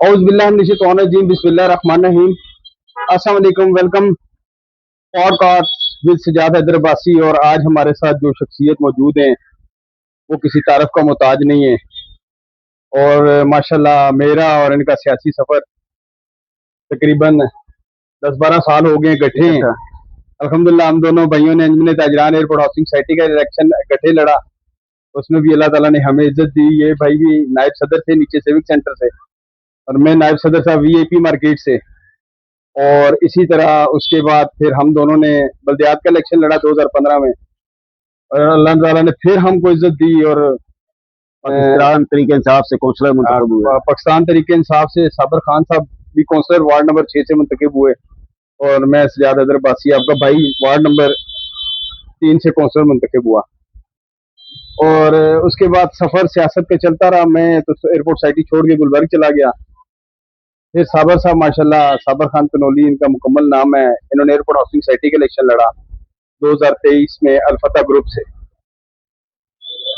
औज़ुबिल्लाहिमिनश्शैतानिर्रजीम बिस्मिल्लाहिर्रहमानिर्रहीम। अस्सलाम वालेकुम, welcome podcast with Sajjad Haider Abbasi. और आज हमारे साथ जो शख्सियत मौजूद हैं वो किसी तारफ का मोहताज नहीं है। और माशाल्लाह मेरा और इनका सियासी सफर तकरीबन 10-12 साल हो गए इकट्ठे हैं। अल्हम्दुलिल्लाह हम दोनों भाइयों ने अंजुमन ताजरान एयरपोर्ट हाउसिंग सोसाइटी का इलेक्शन इकट्ठे लड़ा, उसमें भी अल्लाह ताला ने हमें इज्जत दी। ये भाई भी नायब सदर थे नीचे सिविक सेंटर से, और मैं नायब सदर साहब वीआईपी मार्केट से। और इसी तरह उसके बाद फिर हम दोनों ने बल्दियात का इलेक्शन लड़ा 2015 में, और अल्लाह ताला ने फिर हमको इज्जत दी। और पाकिस्तान तरीके इंसाफ से कौंसलर मुंतखब हुए। पाकिस्तान तरीके इंसाफ से साबर खान साहब भी कौंसलर वार्ड नंबर 6 से मुंतखब हुए, और मैं सजाद हैदर अब्बासी आपका भाई वार्ड नंबर 3 से कौंसलर मुंतखब हुआ। और उसके बाद सफर सियासत का चलता रहा। मैं तो एयरपोर्ट सोसाइटी छोड़ के गुलबर्ग चला गया। फिर साबर साहब माशाल्लाह, साबर खान कनौली इनका मुकम्मल नाम है, इन्होंने एयरपोर्ट हाउसिंग सोसाइटी का इलेक्शन लड़ा 2023 में अल्फता ग्रुप से।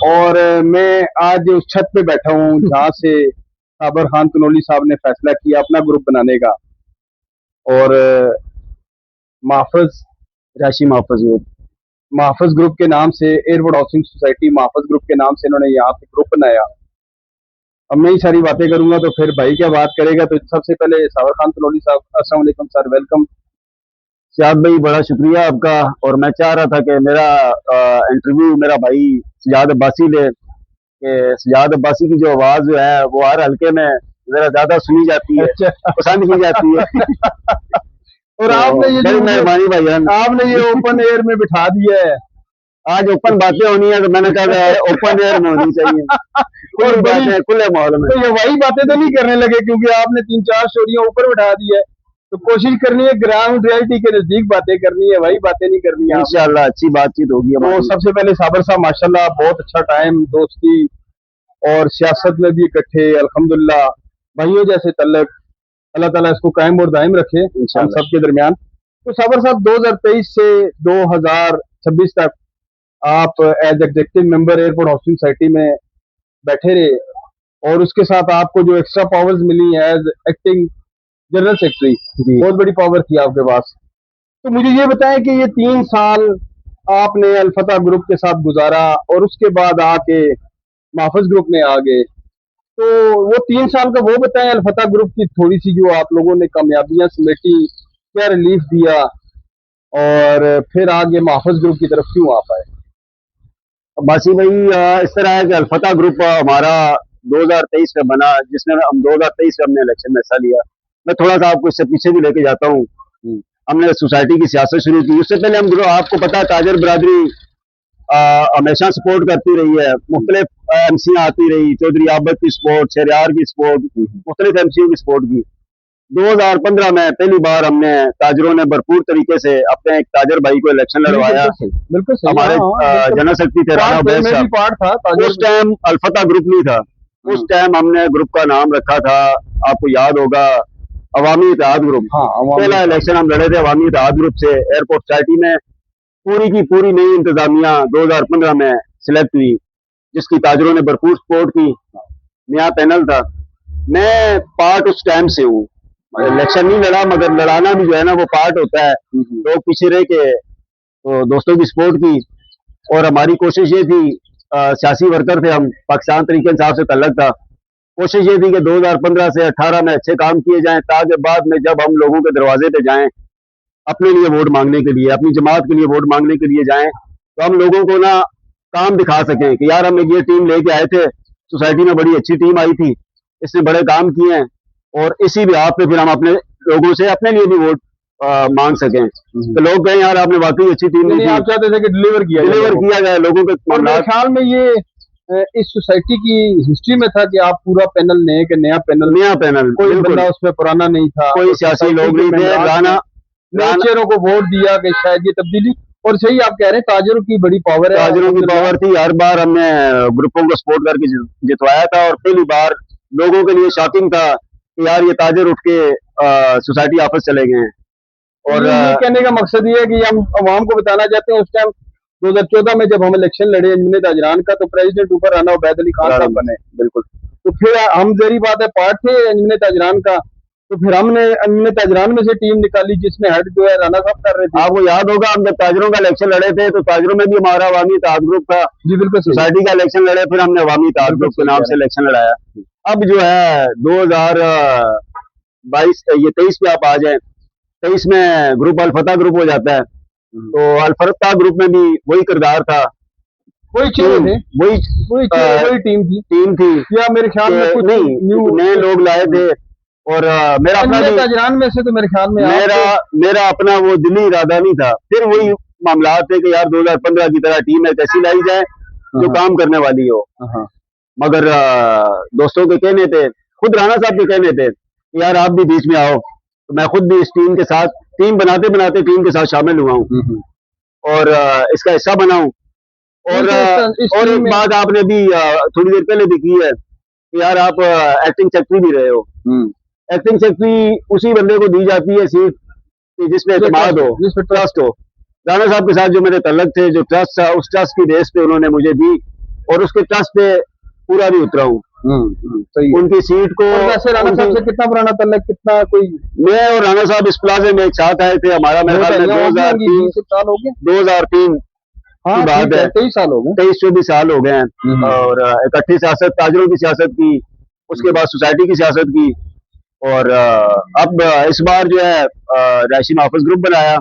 और मैं आज उस छत पे बैठा हूँ जहाँ से साबर खान कनौली साहब ने फैसला किया अपना ग्रुप बनाने का। और माफज राशि माफज ग्रुप के नाम से, एयरपोर्ट हाउसिंग सोसाइटी माफज ग्रुप के नाम से इन्होंने यहाँ पे ग्रुप बनाया। अब मैं ही सारी बातें करूंगा तो फिर भाई क्या बात करेगा। तो सबसे पहले साबर खान कनौली साहब, अस्सलाम वालेकुम सर, वेलकम। सजाद भाई बड़ा शुक्रिया आपका। और मैं चाह रहा था कि मेरा इंटरव्यू मेरा भाई सजाद अब्बासी ले, कि सजाद अब्बासी की जो आवाज जो है वो हर हल्के में जरा ज्यादा सुनी जाती है, पसंद की जाती है। और आपने ये बड़ी मेहरबानी भाईजान, आपने ये ओपन एयर में बिठा दिया है। आज ओपन बातें होनी है तो मैंने कहा ओपन एयर में होनी चाहिए। और बातें खुले माहौल में। तो ये वही बातें तो नहीं करने लगे, क्योंकि आपने 3-4 स्टोरियां ऊपर बिठा दी है। तो कोशिश करनी है ग्राउंड रियलिटी के नजदीक बातें करनी है, वही बातें नहीं करनी है। इंशाल्लाह अच्छी बातचीत होगी। तो सबसे पहले साबर साहब माशाल्लाह बहुत अच्छा टाइम दोस्ती और सियासत में भी इकट्ठे, अल्हम्दुलिल्लाह भाइयों जैसे तल्लक, अल्लाह ताला इसको कायम और दायम रखे हम सब के दरमियान। तो साबर साहब 2023 से 2026 तक आप as executive member airport housing society में बैठे रहे, और उसके साथ आपको जो एक्स्ट्रा पावर्स मिली एज एक्टिंग जनरल सेक्रेटरी, बहुत बड़ी पावर थी आपके पास। तो मुझे ये बताएं कि ये 3 साल आपने अल्फता ग्रुप के साथ गुजारा और उसके बाद आके माफज ग्रुप में आ गए। तो वो 3 साल का वो बताएं, अल्फता ग्रुप की थोड़ी सी जो आप लोगों ने कामयाबियां समेटी, क्या रिलीफ दिया, और फिर आगे माफज ग्रुप की तरफ क्यों आ पाए। अब्बासी भाई इस तरह है कि अल्फता ग्रुप हमारा 2023 में बना, जिसमें हम 2023 में हमने इलेक्शन में हिस्सा लिया। मैं थोड़ा सा आपको इससे पीछे भी लेके जाता हूँ। हमने सोसाइटी की सियासत शुरू की, उससे पहले हम आपको पता है ताजर बरादरी हमेशा सपोर्ट करती रही है। मुख्तलिफ एमसीआं आती रही, चौधरी आबद की सपोर्ट, शहरियार की सपोर्ट, मुख्तलिफ एमसीओ की सपोर्ट की। 2015 में पहली बार हमने ताजरों ने भरपूर तरीके से अपने एक ताजर भाई को इलेक्शन लड़वाया। बिल्कुल सही। हमारे जनरल सेक्रेटरी थे राणा उबैद साहब। उस टाइम अल्फता ग्रुप नहीं था, उस टाइम हमने ग्रुप का नाम रखा था, आपको याद होगा, अवामी इत्तेहाद ग्रुप। पहला इलेक्शन हम लड़े थे अवामी इत्तेहाद ग्रुप से। एयरपोर्ट सोसाइटी में पूरी की पूरी नई इंतजामिया 2015 में सिलेक्ट हुई, जिसकी ताजरों ने भरपूर सपोर्ट की। नया पैनल था, मैं पार्ट उस टाइम से हूँ। इलेक्शन नहीं लड़ा, मगर लड़ाना भी जो है ना वो पार्ट होता है। लोग पीछे रह के तो दोस्तों की सपोर्ट की, और हमारी कोशिश ये थी, सियासी वर्कर थे हम, पाकिस्तान तरीके इंसाफ से तल्लक था। कोशिश ये थी कि 2015 से 18 में अच्छे काम किए जाएं, ताकि बाद में जब हम लोगों के दरवाजे पे जाएं अपने लिए वोट मांगने के लिए, अपनी जमात के लिए वोट मांगने के लिए जाएं, तो हम लोगों को ना काम दिखा सकें कि यार हम ये टीम लेके आए थे, सोसाइटी में बड़ी अच्छी टीम आई थी, इसने बड़े काम किए हैं, और इसी बिहाफ पे फिर हम अपने लोगों से अपने लिए भी वोट मांग सकें। तो लोग कहें यार आपने वाकई अच्छी टीम दी, आप चाहते थे कि डिलीवर किया जाए लोगों के। और मेरे ख्याल में ये इस सोसाइटी की हिस्ट्री में था कि आप पूरा पैनल नया पैनल, कोई बंदा उसमें पुराना नहीं था, कोई सियासी लोग नहीं थे। नेचरों को वोट दिया कि शायद ये तब्दीली। और सही आप कह रहे हैं, ताजरों की बड़ी पावर है, ताजरों की पावर थी। हर बार हमने ग्रुपों को सपोर्ट करके जितवाया था, और पहली बार लोगों के लिए शॉकिंग था कि यार ये ताजर उठ के सोसाइटी ऑफिस चले गए हैं। और ये कहने का मकसद ये है कि हम अवाम को बताना चाहते हैं, उस टाइम 2014 में जब हम इलेक्शन लड़े अंजुमन ताजरान का, तो प्रेसिडेंट ऊपर राणा उबैद अली खान साहब बने। बिल्कुल। तो फिर हम जरी बात है पार्ट थे अंजुमन ताजरान का, तो फिर हमने अंजुमन ताजरान में से टीम निकाली जिसमें हेड जो है राना साहब कर रहे थे। आपको याद होगा हम जब ताजरों का इलेक्शन लड़े थे तो ताजरों में भी हमारा अवामी इत्तेहाद ग्रुप था। जी बिल्कुल। सोसाइटी का इलेक्शन लड़े, फिर हमने अवामी इत्तेहाद ग्रुप के नाम से इलेक्शन लड़ाया। अब जो है 2022 ये 23 पे आप आ जाए, 23 में ग्रुप अल-फतह ग्रुप हो जाता है। तो अल-फतह ग्रुप में भी वही किरदार था, वही टीम थी या मेरे ख्याल में कुछ नए लोग लाए थे। और मेरा अपना ताजरान में से तो मेरे ख्याल में मेरा अपना वो दिली इरादा नहीं था। फिर वही मामला थे कि यार 2015 की तरह टीम है कैसी लाई जाए जो काम करने वाली हो। मगर दोस्तों के कहने थे, खुद राणा साहब के कहने थे यार आप भी बीच में आओ, तो मैं खुद भी इस टीम के साथ, टीम बनाते बनाते टीम के साथ शामिल हुआ हूँ और इसका हिस्सा बना हूँ। और एक बात आपने भी थोड़ी देर पहले भी की है कि यार आप एक्टिंग सेक्रेटरी भी रहे हो। एक्टिंग सेक्रेटरी उसी बंदे को दी जाती है सीट जिसमें एतमाद हो, जिसमें ट्रस्ट हो। राणा साहब के साथ जो मेरे तल्लक थे, जो ट्रस्ट था, उस ट्रस्ट की बेस पे उन्होंने मुझे दी और उसके ट्रस्ट पे पूरा भी उतरा हूँ। उनकी सीट को। वैसे राणा साहब से कितना पुराना तल्लक, कितना कोई? मैं और राणा साहब इस प्लाजे में एक साथ आए थे। हमारा मेरे ख्याल में 2003 की बात है, 23 साल हो गए, 23-24 साल हो गए हैं। और इकट्ठी सियासत, ताजरों की सियासत की, उसके बाद सोसाइटी की सियासत की और अब इस बार जो है राशिन ऑफिस ग्रुप बनाया,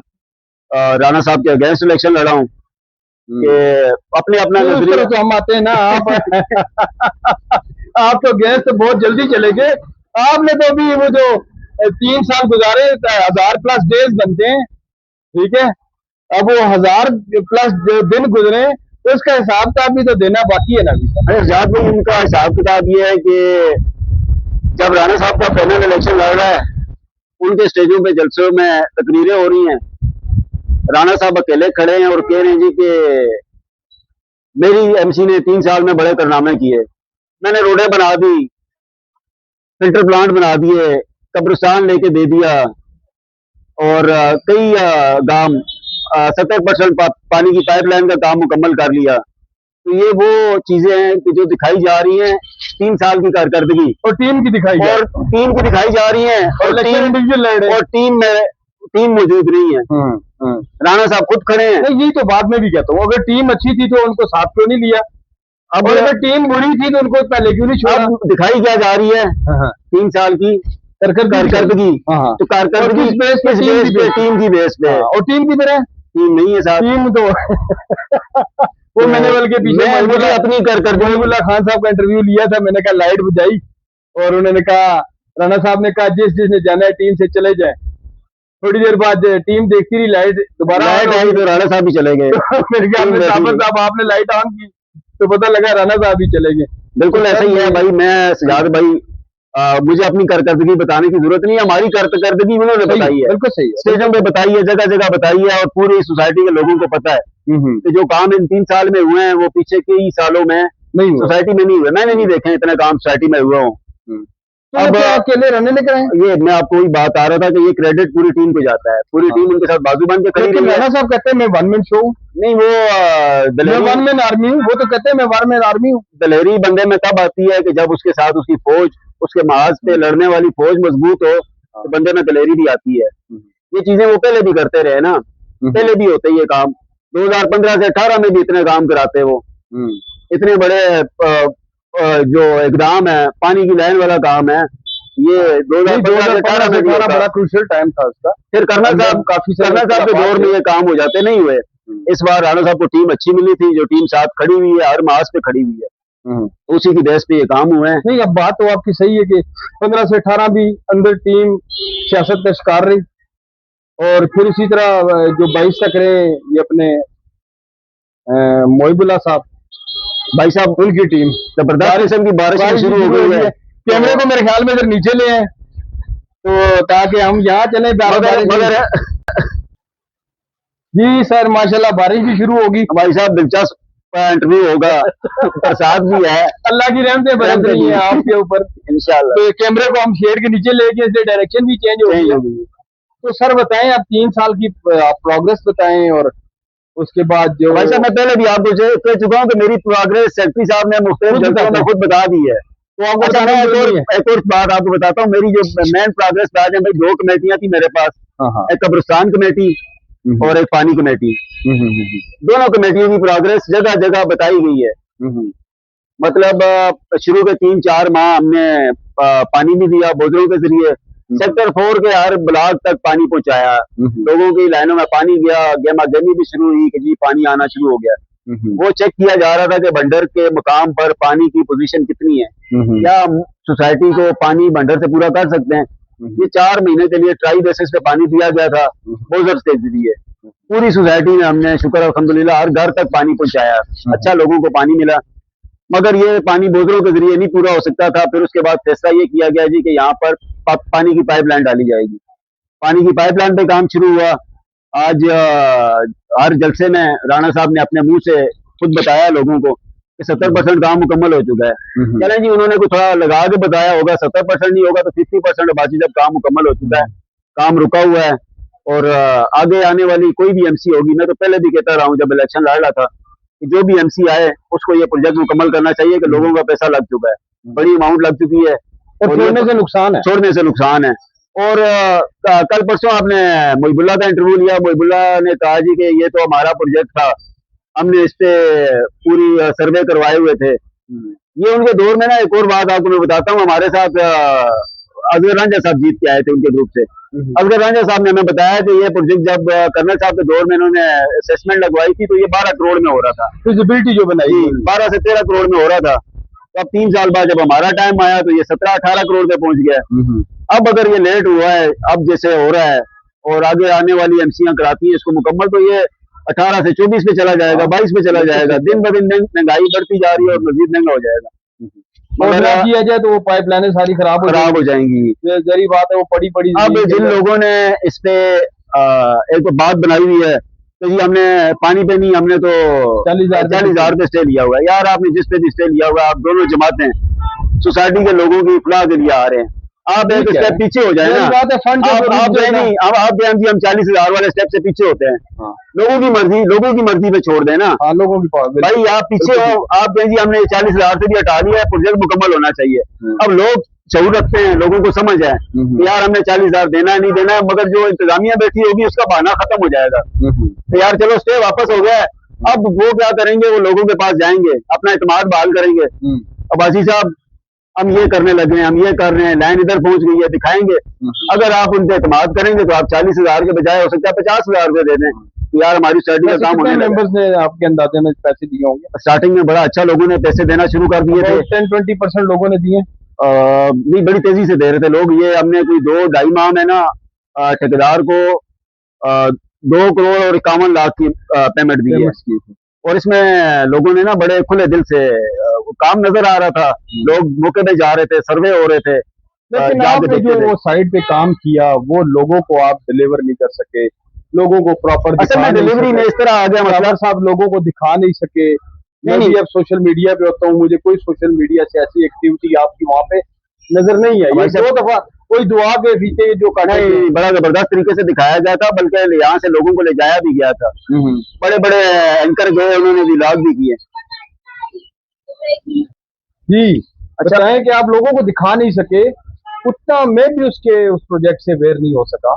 राणा साहब के अगेंस्ट इलेक्शन लड़ा हूँ कि अपने अपना नजरिया। तो हम आते हैं ना, आप तो गैस तो बहुत जल्दी चले गए। आपने तो अभी वो जो 3 साल गुजारे, 1000+ डेज बनते हैं, ठीक है, अब वो 1000+ दिन गुजरे तो उसका हिसाब किताब भी तो देना बाकी है ना। हिसाब में उनका हिसाब किताब ये है कि जब राणा साहब का पैनल इलेक्शन लड़ रहा है, उनके स्टेजों पे जलसों में तकरीरें हो रही हैं, राणा साहब अकेले खड़े हैं और कह रहे हैं जी कि मेरी एमसी ने 3 साल में बड़े कारनामे किए, मैंने रोडें बना दी, फिल्टर प्लांट बना दिए, कब्रिस्तान लेके दे दिया और कई गांव 70% पानी की पाइपलाइन का काम मुकम्मल कर लिया। तो ये वो चीजें हैं कि जो दिखाई जा रही हैं 3 साल की कारकर्दगी, और टीम की दिखाई जा रही है और टीम मौजूद नहीं है। राणा साहब खुद खड़े हैं। नहीं, ये तो बाद में भी कहता हूँ, अगर टीम अच्छी थी तो उनको साथ क्यों नहीं लिया? अब अगर टीम बुरी थी तो उनको पहले क्यों नहीं छोड़ा? दिखाई क्या जा रही है 3 साल की कारकर्दगी, तो कारकर्दगी टीम की बेस पे, और टीम की तरह टीम नहीं है साथ। टीम तो वो मैंने बल्कि पीछे मुझे अपनी महबूबुल्लाह खान साहब का इंटरव्यू लिया था, मैंने कहा लाइट बुझाई और उन्होंने कहा, राणा साहब ने कहा जिसने जाना है टीम से चले जाए। थोड़ी देर बाद टीम देखती रही, लाइट दोबारा आई तो राणा साहब भी चले गए। मेरे ख्याल में साहब आपने लाइट ऑन की तो पता लगा राणा साहब भी चले गए। बिल्कुल ऐसा ही है भाई। मैं सजाद भाई, मुझे अपनी कारकर्दगी बताने की जरूरत नहीं है, हमारी कारकर्दगी उन्होंने बताई है, बिल्कुल सही है, स्टेजों पे बताई है, जगह जगह बताई है और पूरी सोसाइटी के लोगों को पता है कि जो काम इन 3 साल में हुए हैं वो पीछे कई सालों में नहीं सोसाइटी में नहीं हुए। मैंने नहीं देखे इतने काम सोसाइटी में हुए हों। अब अकेले रहने लग रहे हैं, ये मैं आपको वही बात आ रहा था कि ये क्रेडिट पूरी टीम को जाता है, पूरी टीम उनके साथ बाजू बांध के खड़ी रही है। राणा साहब कहते हैं मैं 1 मैन शो, नहीं वो वन मैन आर्मी हूँ, वो तो कहते हैं मैं 1 मैन आर्मी हूँ। दलेरी बंदे में तब आती है कि जब उसके साथ उसकी फौज, उसके महाज पे लड़ने वाली फौज मजबूत हो तो बंदे में दलेरी भी आती है। ये चीजें वो पहले भी करते रहे ना, पहले भी होते ये काम। 2015 से 18 में भी इतने काम कराते वो, इतने बड़े जो इकदाम है, पानी की लाइन वाला काम है, ये 2018 में बड़ा क्रूशियल टाइम था उसका। फिर कर्नल साहब के दौर में ये काम हो जाते नहीं हुए। इस बार राणा साहब को टीम अच्छी मिली थी, जो टीम साथ खड़ी हुई है, हर महाज पे खड़ी हुई है, उसी की बेस पे ये काम हुए हैं। नहीं, अब बात तो आपकी सही है कि 15 से 18 भी अंदर टीम सियासत का शिकार रही और फिर इसी तरह जो 22 तक रहे ये अपने मोहिबुल्लाह साहब, भाई साहब, उनकी टीम जबरदस्त किस्म की बारिश शुरू हो गई है। कैमरे को मेरे ख्याल में इधर नीचे ले आए तो ताकि हम यहाँ चले। जी सर, माशाल्लाह बारिश भी शुरू होगी। भाई साहब दिलचस्प इंटरव्यू होगा, बरसात भी है, अल्लाह की रहमत बरस रही है आपके ऊपर इंशाल्लाह। तो कैमरे को हम शेड के नीचे लेके इससे डायरेक्शन भी चेंज हो गई। तो सर बताएं, आप 3 साल की प्रोग्रेस बताएं और उसके बाद जो भाई साहब मैं पहले भी आपको कह चुका हूँ कि मेरी प्रोग्रेस सेक्रेटरी साहब ने मुख्तलिफ जगहों में खुद बता दी है तो आपको अच्छा, मैं एक और बात आपको बताता हूँ। मेरी जो मेन प्रोग्रेस आज है भाई, 2 कमेटियां थी मेरे पास। एक कब्रिस्तान कमेटी और एक पानी कमेटी। दोनों कमेटियों की प्रोग्रेस जगह जगह बताई गई है। मतलब शुरू के 3-4 माह हमने पानी भी दिया बोझों के जरिए। सेक्टर 4 के हर ब्लॉक तक पानी पहुंचाया। लोगों की लाइनों में पानी गया, गेमागेमी भी शुरू हुई कि जी पानी आना शुरू हो गया। वो चेक किया जा रहा था कि बंडर के मुकाम पर पानी की पोजीशन कितनी है, क्या सोसाइटी को पानी बंडर से पूरा कर सकते हैं। ये 4 महीने के लिए ट्राई बेसिस पे पानी दिया गया था बोजर के जरिए। पूरी सोसाइटी में हमने शुक्र अल्हम्दुलिल्लाह हर घर तक पानी पहुंचाया। अच्छा, लोगों को पानी मिला। मगर ये पानी बोझों के जरिए नहीं पूरा हो सकता था। फिर उसके बाद फैसला ये किया गया जी कि यहाँ पर पानी की पाइपलाइन डाली जाएगी। पानी की पाइपलाइन पे काम शुरू हुआ। आज हर जलसे में राणा साहब ने अपने मुंह से खुद बताया लोगों को कि 70% काम मुकम्मल हो चुका है। चलें जी, उन्होंने कुछ थोड़ा लगा के बताया होगा, 70% नहीं होगा तो 50% बाकी जब काम मुकम्मल हो चुका है, काम रुका हुआ है। और आगे आने वाली कोई भी एमसी होगी, मैं तो पहले भी कहता रहा हूँ जब इलेक्शन लड़ रहा था कि जो भी एमसी आए उसको ये प्रोजेक्ट मुकम्मल करना चाहिए कि लोगों का पैसा लग चुका है, बड़ी अमाउंट लग चुकी है और छोड़ने से नुकसान है। और कल परसों आपने मोहिबुल्ला का इंटरव्यू लिया। मोहिबुल्ला ने कहा जी कि ये तो हमारा प्रोजेक्ट था, हमने इस पे पूरी सर्वे करवाए हुए थे। ये उनके दौर में ना, एक और बात आपको मैं बताता हूँ, हमारे साथ असगर रांझा साहब जीत के आए थे उनके ग्रुप से। असगर रांझा साहब ने हमें बताया कि ये प्रोजेक्ट जब कर्नल साहब के दौर में इन्होंने असेसमेंट लगवाई थी तो ये 12 करोड़ में हो रहा था। फिजिबिलिटी जो बनाई 12 से 13 करोड़ में हो रहा था। तो अब 3 साल बाद जब हमारा टाइम आया तो ये 17-18 करोड़ पे पहुंच गया। अब अगर ये लेट हुआ है, अब जैसे हो रहा है और आगे आने वाली एमसीआं कराती है इसको मुकम्मल, तो ये 18 से 24 पे चला जाएगा, 22 पे चला जाएगा। दिन ब दिन महंगाई बढ़ती जा रही है और मजीद महंगा हो जाएगा। मगर किया जाए तो वो पाइपलाइनें सारी खराब हो जाएंगी। जरी बात है वो पड़ी। अब जिन लोगों ने इस पे एक बात बनाई हुई है तो जी हमने पानी पे नहीं, हमने तो 40,000 पे स्टे लिया हुआ है। यार आपने जिस पे भी स्टे लिया हुआ है, आप दोनों जमातें सोसाइटी के लोगों की इफलाह के लिए आ रहे हैं। आप एक स्टेप पीछे हो जाए ना। आप नहीं, अब आप बयान जी हम 40,000 वाले स्टेप से पीछे होते हैं। लोगों की मर्जी पे छोड़ देना। लोगों की भाई आप पीछे हो, आप कहें जी हमने 40,000 से भी हटा लिया है, प्रोजेक्ट मुकम्मल होना चाहिए। अब लोग शऊर रखते हैं, लोगों को समझ है कि यार हमने 40,000 देना है नहीं देना है, मगर जो इंतजामिया बैठी होगी उसका बहाना खत्म हो जाएगा। तो यार चलो स्टे वापस हो गया है, अब वो क्या करेंगे, वो लोगों के पास जाएंगे, अपना इत्मीनान बहाल करेंगे। अब आजी साहब हम ये करने लगे हैं, हम ये कर रहे हैं, लाइन इधर पहुंच गई है, दिखाएंगे। अगर आप उनसे इत्मीनान करेंगे तो आप 40,000 के बजाय हो सकता है 50,000 रुपए दे दें। यार हमारी स्टडी का काम होने मेंबर्स ने आपके अंदाजे में पैसे दिए होंगे? स्टार्टिंग में बड़ा अच्छा लोगों ने पैसे देना शुरू कर दिए थे। 10-20% लोगों ने दिए। नहीं, बड़ी तेजी से दे रहे थे लोग। ये हमने कोई 2-2.5 माह में ना ठेकेदार को 2 करोड़ और 51 लाख की पेमेंट दी है। और इसमें लोगों ने ना बड़े खुले दिल से काम नजर आ रहा था, लोग मौके पे जा रहे थे, सर्वे हो रहे थे। लेकिन आपने जो वो साइड पे काम किया वो लोगों को आप डिलीवर नहीं कर सके, लोगों को प्रॉपर डिलीवरी में इस तरह आ गया, मतलब साहब लोगों को दिखा नहीं सके। मैं भी अब सोशल मीडिया पे होता हूँ, मुझे कोई सोशल मीडिया से ऐसी एक्टिविटी आपकी वहाँ पे नजर नहीं आई। 2 दफा कोई दुआ के फीते जो नहीं, बड़ा जबरदस्त तरीके से दिखाया गया था, बल्कि यहाँ से लोगों को ले जाया भी गया था। बड़े बड़े एंकर गए, उन्होंने व्लॉग भी किए जी। अच्छा है कि आप लोगों को दिखा नहीं सके, उतना मैं भी उस प्रोजेक्ट से अवेयर नहीं हो सका।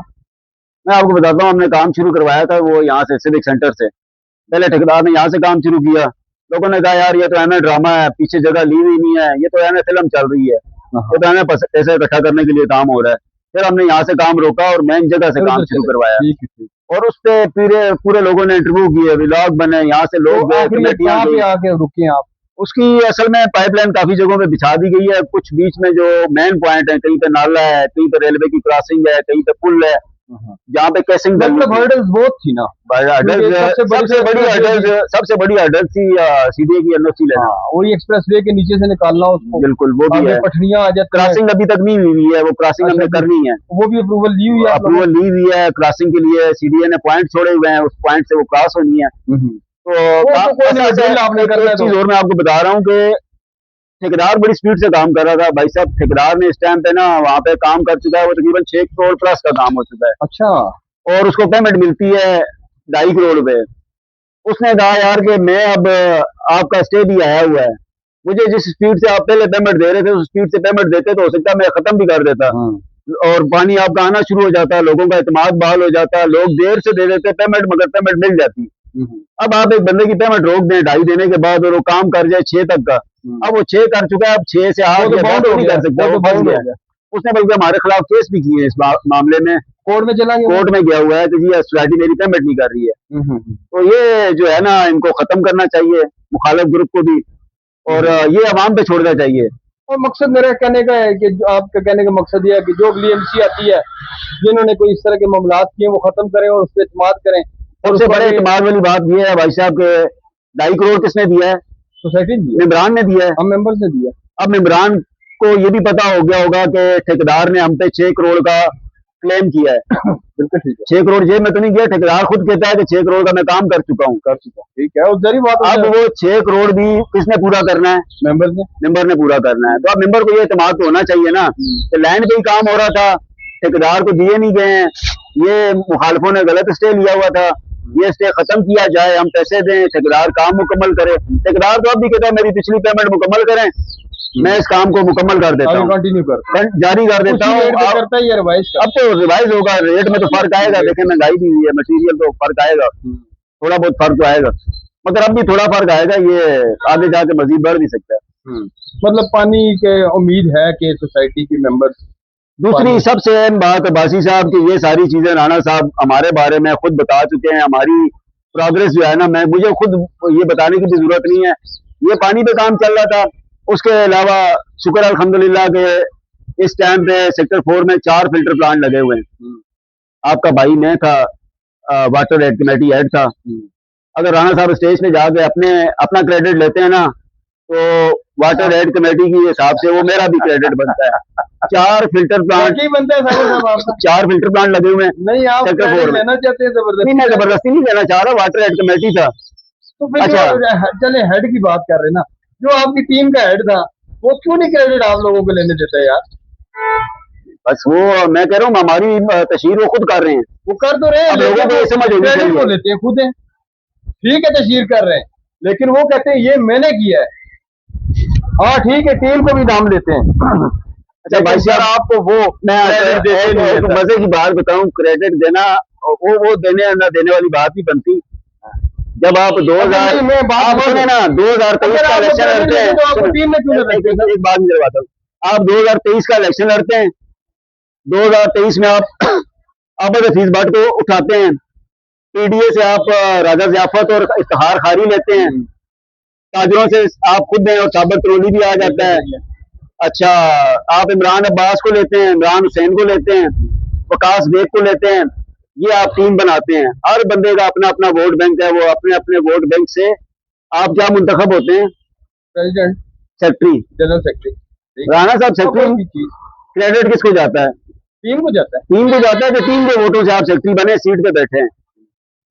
मैं आपको बताता हूँ, हमने काम शुरू करवाया था वो यहाँ से सिविक सेंटर से। पहले ठेकेदार ने यहाँ से काम शुरू किया। लोगों ने कहा यार ये तो एमए ड्रामा है, पीछे जगह ली हुई नहीं है, ये तो एमए फिल्म चल रही है, ये तो एमए पैसे इकट्ठा करने के लिए काम हो रहा है। फिर हमने यहाँ से काम रोका और मेन जगह से काम शुरू करवाया। और उस पे पूरे लोगों ने इंटरव्यू किए, व्लॉग बने, यहाँ से लोग आके रुके आप। उसकी असल में पाइपलाइन काफी जगहों पे बिछा दी गई है। कुछ बीच में जो मेन पॉइंट है, कहीं पे नाला है, कहीं पे रेलवे की क्रॉसिंग है, कहीं पे पुल है, जहाँ पे कैसिंग मतलब हर्डल्स बहुत थी ना। सबसे बड़ी हर्डल थी सीडीए की एनओसी लेना। वही एक्सप्रेस वे के नीचे से निकालना उसको। बिल्कुल, वो भी है। पटरियां आ जाती, क्रॉसिंग अभी तक नहीं हुई है, वो क्रॉसिंग हमने करनी है। वो भी अप्रूवल ली हुई है? अप्रूवल ली हुई है क्रॉसिंग के लिए। सीडीए ने पॉइंट छोड़े हुए हैं, उस पॉइंट से वो क्रॉस होनी है। तो एक चीज और मैं आपको बता रहा हूँ कि ठेकेदार बड़ी स्पीड से काम कर रहा था। भाई साहब ठेकेदार ने इस टाइम पे ना वहाँ पे काम कर चुका है, वो तकरीबन 6 करोड़ प्लस का काम हो चुका है। अच्छा। और उसको पेमेंट मिलती है 2.5 करोड़ रुपए। उसने कहा यार कि मैं अब आपका स्टे भी आया हुआ है, मुझे जिस स्पीड से आप पहले पेमेंट दे रहे थे उस स्पीड से पेमेंट देते तो हो सकता है मैं खत्म भी कर देता। और पानी आपका आना शुरू हो जाता, लोगों का एतमाद बहाल हो जाता, लोग देर से दे देते पेमेंट मगर पेमेंट मिल जाती। अब आप एक बंदे की पेमेंट रोक दें 2.5 देने के बाद और वो काम कर जाए 6 तक का, अब वो 6 कर चुका है, अब 6 से 8 या 10 नहीं कर सकता, वो फंस गया। उसने बल्कि हमारे खिलाफ केस भी किए इस मामले में, कोर्ट में चला गया, कोर्ट में गया हुआ है कि जी सोसाइटी मेरी पेमेंट नहीं कर रही है। तो ये जो है ना इनको खत्म करना चाहिए, मुखालिफ ग्रुप को भी, और ये अवाम पे छोड़ना चाहिए। और मकसद मेरा कहने का है कि आपका कहने का मकसद ये है कि जो अगली एमसी आती है जिन्होंने कोई इस तरह के मामलात किए वो खत्म करें और उस पर इत्मीनाद करें। सबसे बड़े इत्मीनाद वाली बात ये है भाई साहब के 2.5 करोड़ किसने दिया है? सोसाइटी ने, मेंबरान ने दिया है, हम मेंबर्स ने दिया। अब मेंबरान को ये भी पता हो गया होगा कि ठेकेदार ने हम पे 6 करोड़ का क्लेम किया है। बिल्कुल ठीक है, 6 करोड़ जेब में तो नहीं गया, ठेकेदार खुद कहता है कि 6 करोड़ का मैं काम कर चुका हूँ। ठीक है, और जरी बात अब वो 6 करोड़ भी किसने पूरा करना है? मेंबर ने पूरा करना है। तो अब मेंबर को ये इत्मीनाद तो होना चाहिए ना कि लैंड पे ही काम हो रहा था, ठेकेदार को दिए नहीं गए हैं, ये मुखालिफों ने गलत स्टे लिया हुआ था, ये स्टे खत्म किया जाए, हम पैसे दें, ठेकेदार काम मुकम्मल करे। ठेकेदार तो अब भी कहता है मेरी पिछली पेमेंट मुकम्मल करें, मैं इस काम को मुकम्मल कर देता हूँ, कंटिन्यू जारी कर देता हूँ। अब तो रिवाइज होगा, रेट में तो फर्क आएगा, देखें महंगाई भी हुई है, मटीरियल तो फर्क आएगा, थोड़ा बहुत फर्क तो आएगा, मगर अब भी थोड़ा फर्क आएगा, ये आगे जाके मजीद बढ़ भी सकता है। मतलब पानी के उम्मीद है कि सोसाइटी के मेंबर्स। दूसरी सबसे अहम बात बासी साहब की, ये सारी चीजें राणा साहब हमारे बारे में खुद बता चुके हैं, हमारी प्रोग्रेस जो है ना, मैं मुझे खुद ये बताने की भी जरूरत नहीं है, ये पानी पे काम चल रहा था। उसके अलावा शुक्र अल्हम्दुलिल्लाह के इस टाइम पे सेक्टर 4 में 4 फिल्टर प्लांट लगे हुए हैं। आपका भाई मैं था, वाटर एड कमेटी हेड था। अगर राणा साहब स्टेज पे जाके अपना क्रेडिट लेते हैं ना तो वाटर एड कमेटी की हिसाब से वो मेरा भी क्रेडिट बनता है। 4 फिल्टर प्लांट बनता है, 4 फिल्टर प्लांट लगे हुए हैं। नहीं आप लेना चाहते हैं जबरदस्ती? मैं जबरदस्ती नहीं लेना चाह रहा, वाटर एड कमेटी था। तो फिर अच्छा चले हेड की बात कर रहे ना, जो आपकी टीम का हेड था वो क्यों नहीं क्रेडिट आप लोगों को लेने देता है यार? बस वो मैं कह रहा हूँ हमारी तशहीर वो खुद कर रहे हैं, वो कर तो रहे हैं, लोगों को ये समझ होनी चाहिए। वो लेते हैं खुद है, ठीक है तशहीर कर रहे हैं, लेकिन वो कहते हैं ये मैंने किया है। हाँ ठीक है, टीम को भी नाम देते हैं। अच्छा भाई साहब आपको वो मैं मजे की बात बताऊं, क्रेडिट देना वो देने ना देने वाली बात ही बनती जब आप 2000 आप सुने ना 2023 का इलेक्शन लड़ते हैं। एक बात मुझे बताता हूँ, आप 2023 का इलेक्शन लड़ते हैं, 2023 में आप अहमद हफीज भट्ट को उठाते हैं, पीडीए से आप राजा ज़ियाफत और इफ्तिखार खारी लेते हैं, ताजरों से आप खुद हैं और साबर तरोली भी आ जाता है। अच्छा आप इमरान अब्बास को लेते हैं, इमरान हुसैन को लेते हैं, वकास बेग को लेते हैं, ये आप टीम बनाते हैं। हर बंदे का अपना अपना वोट बैंक है, वो अपने अपने वोट बैंक से आप क्या मुंतखब होते हैं? President, secretary, general secretary. Rana साहब सेक्रेटरी, क्रेडिट किसको जाता है? टीम को जाता है। टीम को जाता है कि टीम के वोटों से आप सेक्रेटरी बने, सीट पे बैठे हैं।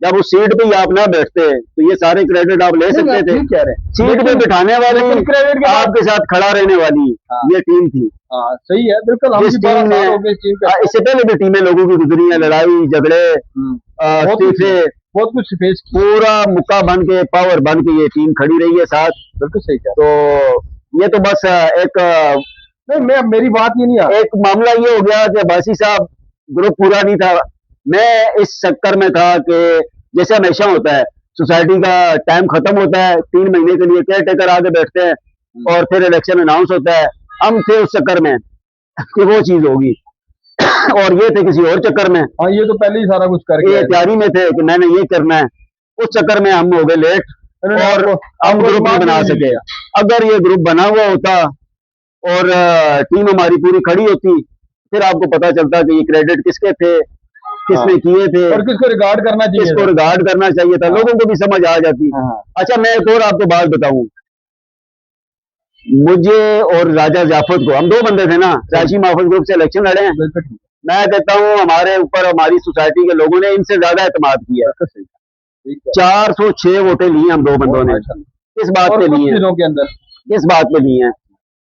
जब उस सीट पे आप ना बैठते तो ये सारे क्रेडिट आप ले सकते थे। कह रहे हैं सीट पे बिठाने वाली, क्रेडिट आपके साथ खड़ा रहने वाली ये टीम थी। सही है, बिल्कुल। जिस टीम ने इससे पहले भी टीमें लोगों की गुजरी है, लड़ाई झगड़े इस्तीफे बहुत कुछ फेस, पूरा मुक्का बन के पावर बन के ये टीम खड़ी रही है साथ। बिल्कुल सही है। तो ये तो बस एक नहीं, मेरी बात ये नहीं आ, एक मामला ये हो गया कि बासी साहब ग्रुप पूरा नहीं था। मैं इस चक्कर में था कि जैसे हमेशा होता है, सोसाइटी का टाइम खत्म होता है, 3 महीने के लिए केयर टेकर आगे बैठते हैं और फिर इलेक्शन अनाउंस होता है। हम थे उस चक्कर में कि वो चीज होगी और ये थे किसी और चक्कर में। हाँ, ये तो पहले ही सारा कुछ करके ये तैयारी में थे कि मैंने ये करना है, उस चक्कर में हम हो गए लेट और हम ग्रुप नहीं बना सके। अगर ये ग्रुप बना हुआ होता और टीम हमारी पूरी खड़ी होती, फिर आपको पता चलता कि ये क्रेडिट किसके थे, किसने किए थे और किसको रिगार्ड करना चाहिए, किसको रिगार्ड करना चाहिए था, लोगों को भी समझ आ जाती। अच्छा मैं एक और आपको बात बताऊं, मुझे और राजा ज़ियाफत को, हम 2 बंदे थे ना, राशि माफज ग्रुप से इलेक्शन लड़े हैं। मैं कहता हूँ हमारे ऊपर हमारी सोसाइटी के लोगों ने इनसे ज्यादा एतमाद किया। 406 वोटें ली हम 2 बंदों ने। किस बात पे ली है? किस बात पे ली है?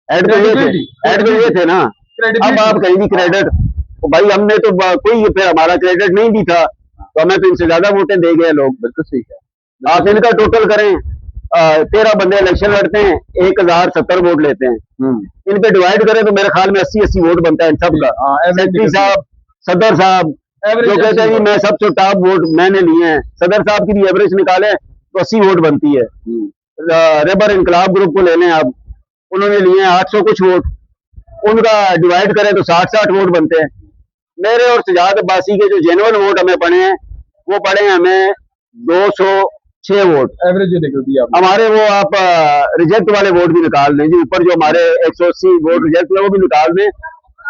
एड तो ये थे ना। अब आप कहेंगी क्रेडिट, तो भाई हमने तो कोई फिर हमारा क्रेडिट नहीं भी था, तो हमें तो इनसे ज्यादा वोटें दे गए लोग। बिल्कुल सही है। आप इनका टोटल करें, 13 बंदे इलेक्शन लड़ते हैं, 1070 वोट लेते हैं। इन पे डिवाइड करें तो मेरे ख्याल में 80-80 वोट बनता है इन सब का। सेक्रेटरी साहब, सदर साहब जो कहते हैं कि मैं सबसे टॉप वोट मैंने लिए हैं, सदर साहब की भी एवरेज निकालें तो 80 वोट बनती है। रेबर इनकलाब ग्रुप को ले लें आप, उन्होंने लिए हैं 800 कुछ वोट, उनका डिवाइड करें तो 60-60 वोट बनते हैं। मेरे और सजाद अब्बासी के जो जेन्युइन वोट हमें पड़े हैं वो पड़े हैं हमें 206 वोट एवरेज निकल दिया हमारे। वो आप रिजेक्ट वाले वोट भी निकाल दें जी, ऊपर जो हमारे 180 वोट रिजेक्ट हुए वो भी निकाल दें,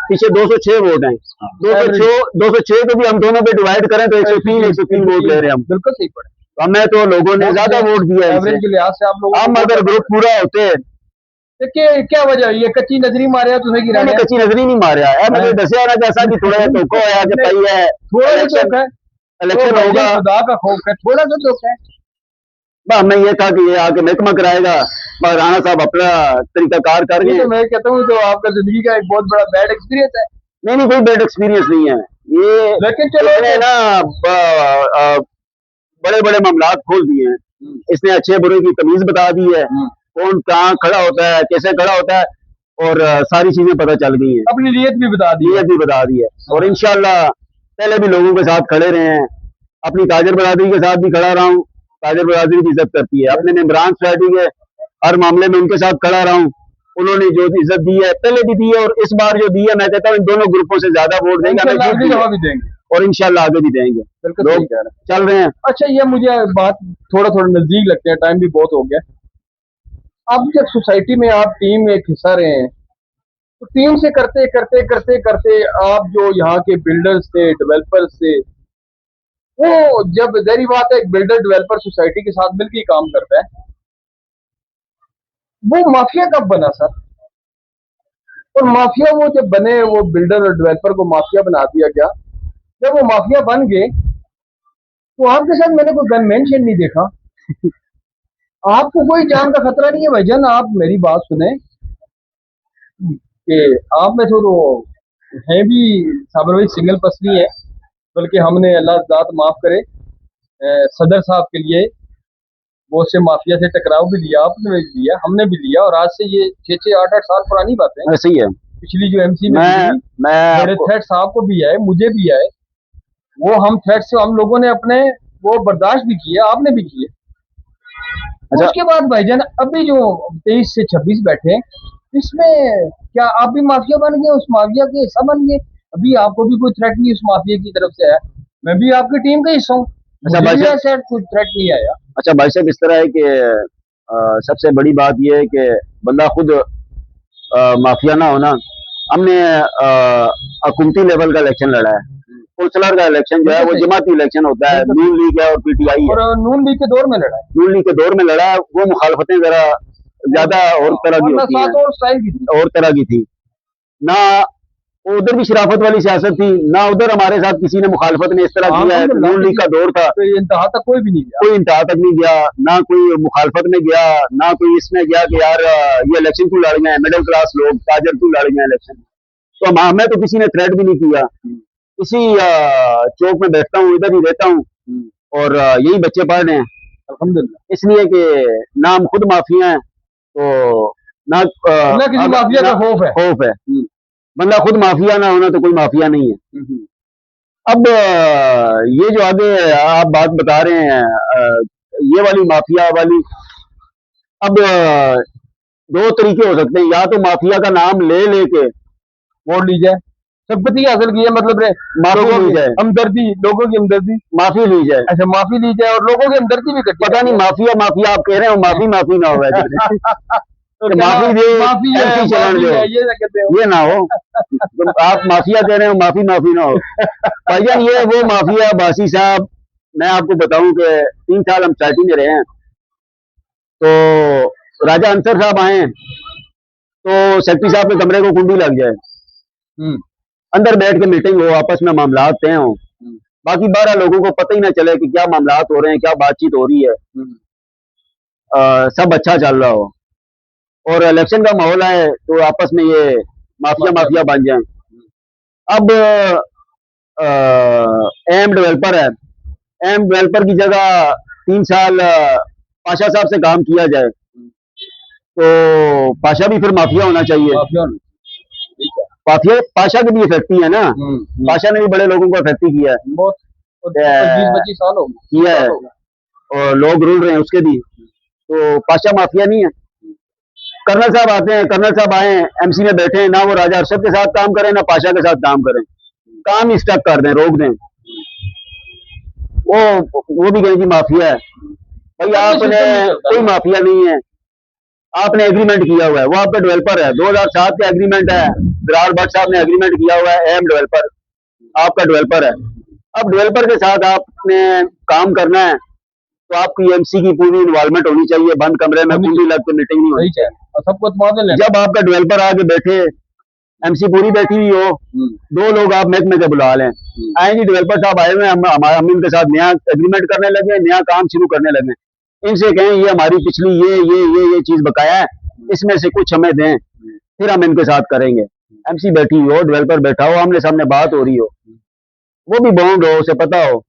पीछे 206 वोट हैं। 206 को भी हम दोनों पे डिवाइड करें तो 103 वोट ले रहे हैं हम। बिल्कुल सही पड़े। हमें तो लोगों ने ज्यादा वोट दिया है एवरेज के लिहाज से आप लोग। हम अगर ग्रुप पूरा होते क्या वजह ये कच्ची नजरी मारे तुझे गिरा कच्ची नजरी नहीं मारा है मुझे दसिया ना जैसा कि थोड़ा धोखा होया कि भाई है थोड़ा सा इलेक्शन होगा खुदा का खौफ है, थोड़ा सा धोखा है। हमें ये था कि ये आके महकमा कराएगा, पर राणा साहब अपना तरीकाकार कर गए। तो मैं कहता हूँ तो आपका जिंदगी का एक बहुत बड़ा बैड एक्सपीरियंस है। नहीं कोई बैड एक्सपीरियंस नहीं है ये, लेकिन चलो ना बड़े बड़े मामला खोल दिए हैं इसने, अच्छे बुरे की तमीज बता दी है, कौन कहाँ खड़ा होता है, कैसे खड़ा होता है, और सारी चीजें पता चल गई हैं। अपनी नीयत भी बता दी है और इंशाल्लाह पहले भी लोगों के साथ खड़े रहे हैं, अपनी ताजर बरादरी के साथ भी खड़ा रहा हूँ, ताजर बरादरी की इज्जत करती है, अपने मेम्बरान सोसाइटी के हर मामले में उनके साथ खड़ा रहा हूँ, उन्होंने जो इज्जत दी है पहले भी दी है और इस बार जो दी है मैं कहता हूँ इन दोनों ग्रुपों से ज्यादा वोट देंगे और इंशाल्लाह आगे भी देंगे। लोग चल रहे हैं। अच्छा ये मुझे बात थोड़ा नजदीक लगते हैं, टाइम भी बहुत हो गया। अब जब सोसाइटी में आप टीम में एक हिस्सा रहे हैं तो टीम से करते करते करते करते आप जो यहाँ के बिल्डर्स थे, डेवलपर्स थे, वो जब जहरी बात है एक बिल्डर डेवलपर सोसाइटी के साथ मिलकर काम करता है, वो माफिया कब बना सर? और माफिया वो जब बने, वो बिल्डर और डेवलपर को माफिया बना दिया गया, जब वो माफिया बन गए तो आपके साथ मैंने कोई गनमैन शेड नहीं देखा। आपको कोई जान का खतरा नहीं है भाईजान। आप मेरी बात सुने कि आप में तो है भी साबर भाई सिंगल पसली है, बल्कि हमने अल्लाह ज़ात माफ करे सदर साहब के लिए बहुत से माफिया से टकराव भी लिया, आपने भी लिया, हमने भी लिया, और आज से ये 6-8 साल पुरानी बातें हैं। सही है। पिछली जो एमसी में मेरे थ्रेट्स आपको भी आए, मुझे भी आए, वो हम थ्रेट्स हम लोगों ने अपने वो बर्दाश्त भी किया, आपने भी किए। अच्छा। उसके बाद भाईजान अभी जो 23 से 26 बैठे, इसमें क्या आप भी माफिया बन गए, उस माफिया के हिस्सा बन गए? अभी आपको भी कोई थ्रेट नहीं उस माफिया की तरफ से आया? मैं भी आपकी टीम का हिस्सा हूँ, अच्छा भाई साहब कोई थ्रेट नहीं आया। अच्छा भाई साहब इस तरह है कि सबसे बड़ी बात यह है कि बंदा खुद माफिया ना होना। हमने हुकूमती लेवल का इलेक्शन लड़ा है, काउंसलर का इलेक्शन जो है वो जमाती इलेक्शन होता है, नून लीग है और पीटीआई है, और नून लीग के दौर में लड़ा है, नून लीग के दौर में लड़ा है। वो मुखालफतें जरा ज्यादा और तरह की होती हैं, और तरह की थी ना, उधर भी शराफत वाली सियासत थी ना, उधर हमारे साथ किसी ने मुखालफत ने इस तरह किया है। नून लीग का दौर था, इंतहा तक कोई भी नहीं गया, कोई इंतहा तक नहीं गया, ना कोई मुखालफत में गया, ना कोई इसमें गया कि यार ये इलेक्शन क्यों लड़ गए, मिडिल क्लास लोग ताजर क्यों लड़ गए इलेक्शन। तो हमें तो किसी ने थ्रेट भी नहीं किया। इसी चौक में बैठता हूँ, इधर ही रहता हूँ, और यही बच्चे पढ़ रहे हैं अल्हम्दुलिल्लाह, इसलिए कि ना हम खुद माफिया हैं तो ना किसी माफिया का खौफ है। बंदा खुद माफिया ना होना तो कोई माफिया नहीं है। अब ये जो आगे आप बात बता रहे हैं ये वाली माफिया वाली, अब दो तरीके हो सकते हैं, या तो माफिया का नाम ले लेके वोट ली जाए, संपत्ति हासिल की है, मतलब माफी ली जाए, हमदर्दी, लोगों की हमदर्दी, माफी ली जाए। अच्छा माफी ली जाए और लोगों की हमदर्दी भी करती। पता नहीं माफिया माफिया आप कह रहे हो, माफी ना हो तो माफी दे, ये ना हो तो आप माफिया कह रहे हो, माफी ना हो। भाईजान ये वो माफिया बासी साहब, मैं आपको बताऊं कि 3 साल हम सोसाइटी में रहे हैं, तो राजा अंसर साहब आए तो सेक्रेटरी साहब के कमरे को कुंडी लग जाए, अंदर बैठ के मीटिंग हो, आपस में मामला तय हो, बाकी 12 लोगों को पता ही ना चले कि क्या मामला हो रहे हैं, क्या बातचीत हो रही है, सब अच्छा चल रहा हो, और इलेक्शन का माहौल है तो आपस में ये माफिया बन जाए। अब एम डेवलपर है, एम डेवलपर की जगह 3 साल पाशा साहब से काम किया जाए तो पाशा भी फिर माफिया होना चाहिए। पाफिया पाशा के भी इफेक्टी है ना। पाशा ने भी बड़े लोगों को इफेक्टी किया है, बहुत 20-25 साल हो किया है और लोग रूल रहे हैं उसके भी। तो पाशा माफिया नहीं है। कर्नल साहब आते हैं, कर्नल साहब आए एमसी में बैठे हैं, ना वो राजा अरशद के साथ काम करें ना पाशा के साथ काम करें, काम ही स्टक कर दें, रोक दें। वो भी कहें जी माफिया है। भाई आपने कोई माफिया नहीं है, आपने एग्रीमेंट किया हुआ है, वो आपका डेवलपर है, 2007 का एग्रीमेंट है, बिरार भट्ट साहब ने एग्रीमेंट किया हुआ है, एम डेवलपर आपका डेवलपर है। अब डेवलपर के साथ आपने काम करना है तो आपकी एमसी की पूरी इन्वॉल्वमेंट होनी चाहिए, बंद कमरे में कुंडी लग के मीटिंग नहीं होनी चाहिए। सबको जब आपका डेवलपर आके बैठे, एमसी पूरी बैठी हुई हो, दो लोग आप महकमे के बुला लें, आए जी डेवलपर साहब आए हुए, हम इनके साथ नया एग्रीमेंट करने लगे, नया काम शुरू करने लगे, इनसे कहें ये हमारी पिछली ये चीज बकाया है, इसमें से कुछ हमें दें, फिर हम इनके साथ करेंगे। एमसी बैठी हो, डेवलपर बैठा हो, आमने सामने बात हो रही हो, वो भी बॉन्ड हो, उसे पता हो।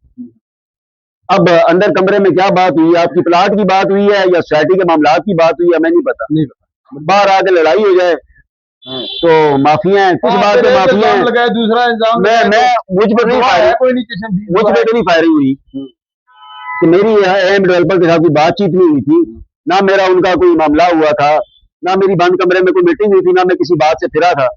अब अंदर कमरे में क्या बात हुई, आपकी प्लाट की बात हुई है या सोसाइटी के मामलात की बात हुई है, हमें नहीं पता। बाहर आके लड़ाई हो जाए तो माफिया है, कुछ बात पे माफिया है। दूसरा इंजाम मैं मुझ पे नहीं फायरिंग हुई कि मेरी एम डेवलपर के साथ कोई बातचीत नहीं हुई थी, ना मेरा उनका कोई मामला हुआ था, ना मेरी बंद कमरे में कोई मीटिंग हुई थी, ना मैं किसी बात से फिरा था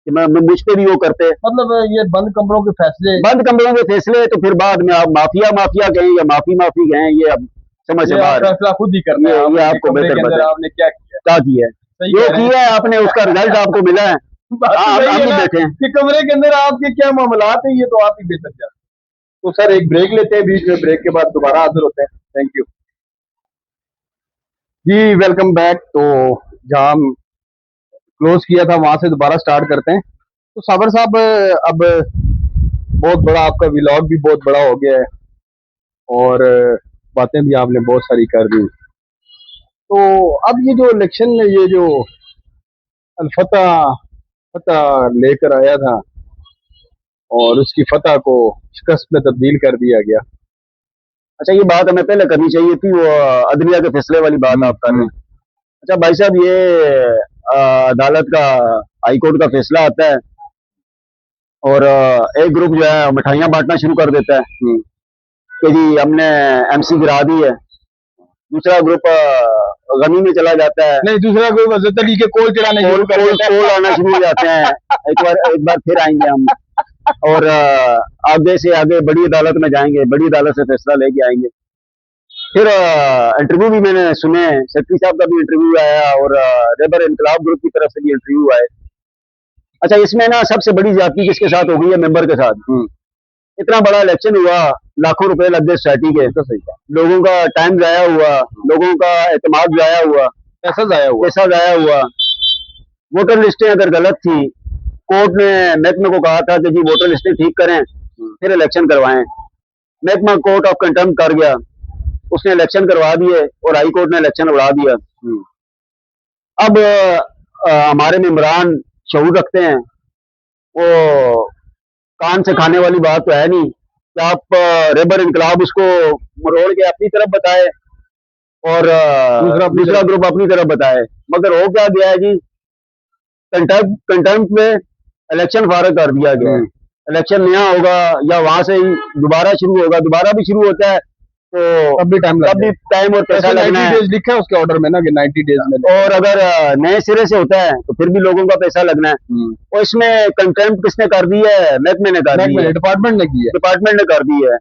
कि मैं मुझ पे भी वो करते। मतलब ये बंद कमरों के फैसले तो फिर बाद में आप माफिया कहें या माफी कहें, ये अब समझ से बाहर फैसला खुद ही करना है। ये आपको बेहतर पता है आपने क्या किया है, जो किया है आपने, उसका रिजल्ट आपको मिला है। हम बैठे हैं कि कमरे के अंदर आपके क्या मामला है, ये तो आप ही बेहतर जानते हैं। तो सर एक ब्रेक लेते हैं, बीच में ब्रेक के बाद दोबारा हाजिर होते हैं। थैंक यू जी, वेलकम बैक। तो जहाँ हम क्लोज किया था वहां से दोबारा स्टार्ट करते हैं। तो साबर साहब, अब बहुत बड़ा आपका व्लॉग भी बहुत बड़ा हो गया है और बातें भी आपने बहुत सारी कर दी। तो अब ये जो इलेक्शन में ये जो फतह लेकर आया था और उसकी फतह को शिकस्त में तब्दील कर दिया गया। अच्छा, ये बात हमें पहले करनी चाहिए थी, वो अदलिया के फैसले वाली बात आप कर रहे हैं। अच्छा भाई साहब, ये अदालत का, हाई कोर्ट का फैसला आता है और एक ग्रुप जो है मिठाइयाँ बांटना शुरू कर देता है कि जी हमने एमसी गिरा दी है, दूसरा ग्रुप गमी में चला जाता है, नहीं दूसरा ग्रुप हज़रत अली के कोल चलाने कोल आना शुरू हो जाते हैं, एक बार फिर आएंगे हम और आगे से आगे बड़ी अदालत में जाएंगे, बड़ी अदालत से फैसला लेके आएंगे। फिर इंटरव्यू भी मैंने सुने, सेक्रेटरी साहब का भी इंटरव्यू आया और रेबर इनकलाब ग्रुप की तरफ से भी इंटरव्यू आए। अच्छा, इसमें ना सबसे बड़ी ज्यादती किसके साथ हो गई है? मेंबर के साथ। इतना बड़ा इलेक्शन हुआ, लाखों रुपए लग गए सोसाइटी के, तो सही था, लोगों का टाइम जाया हुआ, लोगों का एतमाद जाया हुआ, पैसा जाया हुआ। वोटर लिस्टें अगर गलत थी, कोर्ट ने महकमे को कहा था कि जी वोटर लिस्टें ठीक करें फिर इलेक्शन करवाएं। महकमा कोर्ट ऑफ कंटेम्प्ट कर गया, उसने इलेक्शन करवा दिए और हाई कोर्ट ने इलेक्शन उड़ा दिया। अब हमारे मेंबरान शऊर रखते हैं, वो कान से खाने वाली बात तो है नहीं कि आप रेबर इनकलाब उसको मरोड़ के अपनी तरफ बताए और दूसरा ग्रुप अपनी तरफ बताए, मगर हो क्या गया है जी, कंटेम्प्ट में इलेक्शन फारग कर दिया गया। इलेक्शन नया होगा या वहां से ही दोबारा शुरू होगा, दोबारा भी शुरू होता है तो तब भी टाइम और पैसा लगना है। लिखा है उसके ऑर्डर में ना कि 90 डेज में, और अगर नए सिरे से होता है तो फिर भी लोगों का पैसा लगना है। और इसमें कंटेम्प्ट किसने कर दी है? महकमे ने कर दी है, डिपार्टमेंट ने कर दी है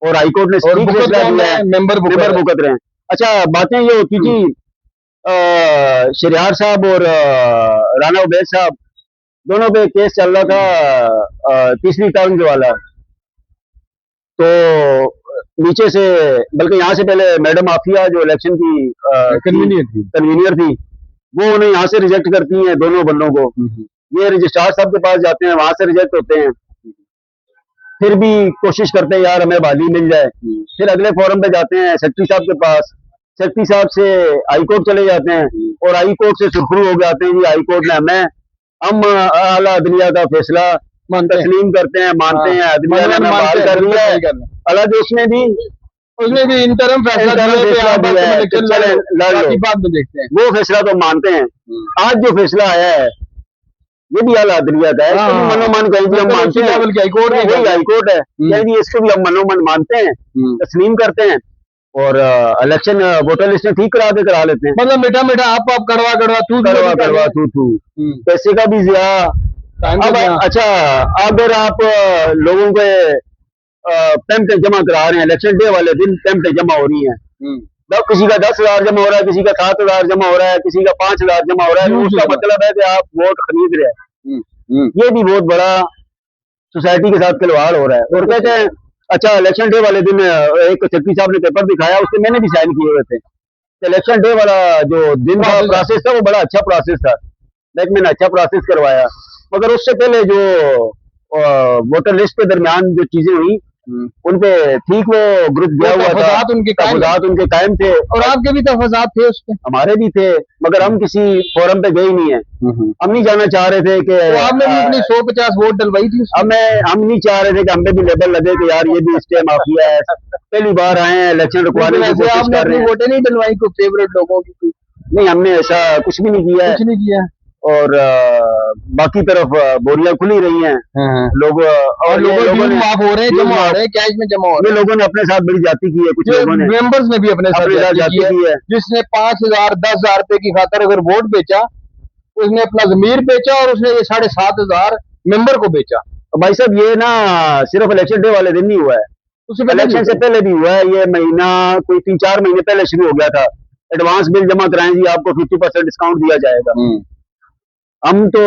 और हाईकोर्ट ने मेंबर भुगत रहे हैं। अच्छा, बातें ये होती थी, शरियार साहब और राना उबैद साहब दोनों पे केस चल रहा था, तीसरी टर्म वाला, तो नीचे से, बल्कि यहाँ से पहले मैडम आफिया जो इलेक्शन की कन्वीनियर थी, वो उन्हें यहाँ से रिजेक्ट करती हैं दोनों बंदों को। ये रजिस्ट्रार साहब के पास जाते हैं, वहां से रिजेक्ट होते हैं, फिर भी कोशिश करते हैं यार हमें बहाली मिल जाए। फिर अगले फोरम पे जाते हैं सेक्रेटरी साहब के पास, सेक्रेटरी साहब से हाई कोर्ट चले जाते हैं और हाई कोर्ट से सुरखरू हो जाते हैं जी हाई कोर्ट ने हम आला अदलिया का फैसला तस्लीम करते हैं, मानते हैं, अदलिया ने बहाल कर दिया है। हालांकि उसमें भी उसने भी इंटरम फैसला देखते हैं, वो फैसला तो मानते हैं। आज जो फैसला आया है ये भी आला अदलियत है, इसको भी मनोमन कहीं हम मानते हैं, वही हाईकोर्ट है, कहीं इसको भी हम मनोमन मानते हैं, तस्लीम करते हैं और इलेक्शन वोटर लिस्ट में ठीक करा लेते हैं। मतलब मीठा मीठा आप कड़वा थू पैसे का भी जिया। अब अच्छा, अगर आप लोगों के पेमेंट जमा करा रहे हैं, इलेक्शन डे वाले दिन पेमेंट जमा हो रही है, किसी का 10,000 जमा हो रहा है, किसी का 7,000 जमा हो रहा है, किसी का 5,000 जमा हो रहा है, तो उसका मतलब है कि आप वोट खरीद रहे हैं। ये भी बहुत बड़ा सोसाइटी के साथ खिलवाड़ हो रहा है। और कहते हैं अच्छा, इलेक्शन डे वाले दिन एक चक्की साहब ने पेपर दिखाया, उससे मैंने भी साइन किए हुए थे। इलेक्शन डे वाला जो दिन था, प्रोसेस था, वो बड़ा अच्छा प्रोसेस था, लेकिन मैंने अच्छा प्रोसेस करवाया। मगर उससे पहले जो वोटर लिस्ट के दरमियान जो चीजें हुई, उनपे ठीक वो ग्रुप गया हुआ था, तफादात उनके कायम थे, और आपके भी तफादात थे उसके, हमारे भी थे, मगर हम किसी फोरम पे गए ही नहीं है। हम नहीं जाना चाह रहे थे कि तो आपने भी अपनी 150 वोट डलवाई थी। हम नहीं चाह रहे थे कि हमें भी लेबल लगे कि यार ये भी स्टे माफिया है, पहली बार आए हैं इलेक्शन रुकवाने की कोशिश कर रहे हैं। वोटें नहीं डलवाई कोई फेवरेट लोगों की? नहीं, हमने ऐसा कुछ भी नहीं किया है। और बाकी तरफ बोरियां खुली रही हैं, लोग और लोगों ने माफ हो रहे हैं, जमा हो रहे हैं, कैश में जमा हो रहे हैं। लोगों ने अपने साथ बड़ी जाति की है, कुछ लोगों ने, मेंबर्स ने भी अपने साथ जाति की है। जिसने 5,000 10,000 रुपए की खातर अगर वोट बेचा, उसने अपना जमीर बेचा, और उसने ये 7,500 मेंबर को बेचा। भाई साहब, ये ना सिर्फ इलेक्शन डे वाले दिन नहीं हुआ है, इलेक्शन से पहले भी हुआ है। ये महीना कोई 3-4 महीने पहले शुरू हो गया था, एडवांस बिल जमा कराएं जी, आपको 50% डिस्काउंट दिया जाएगा। हम तो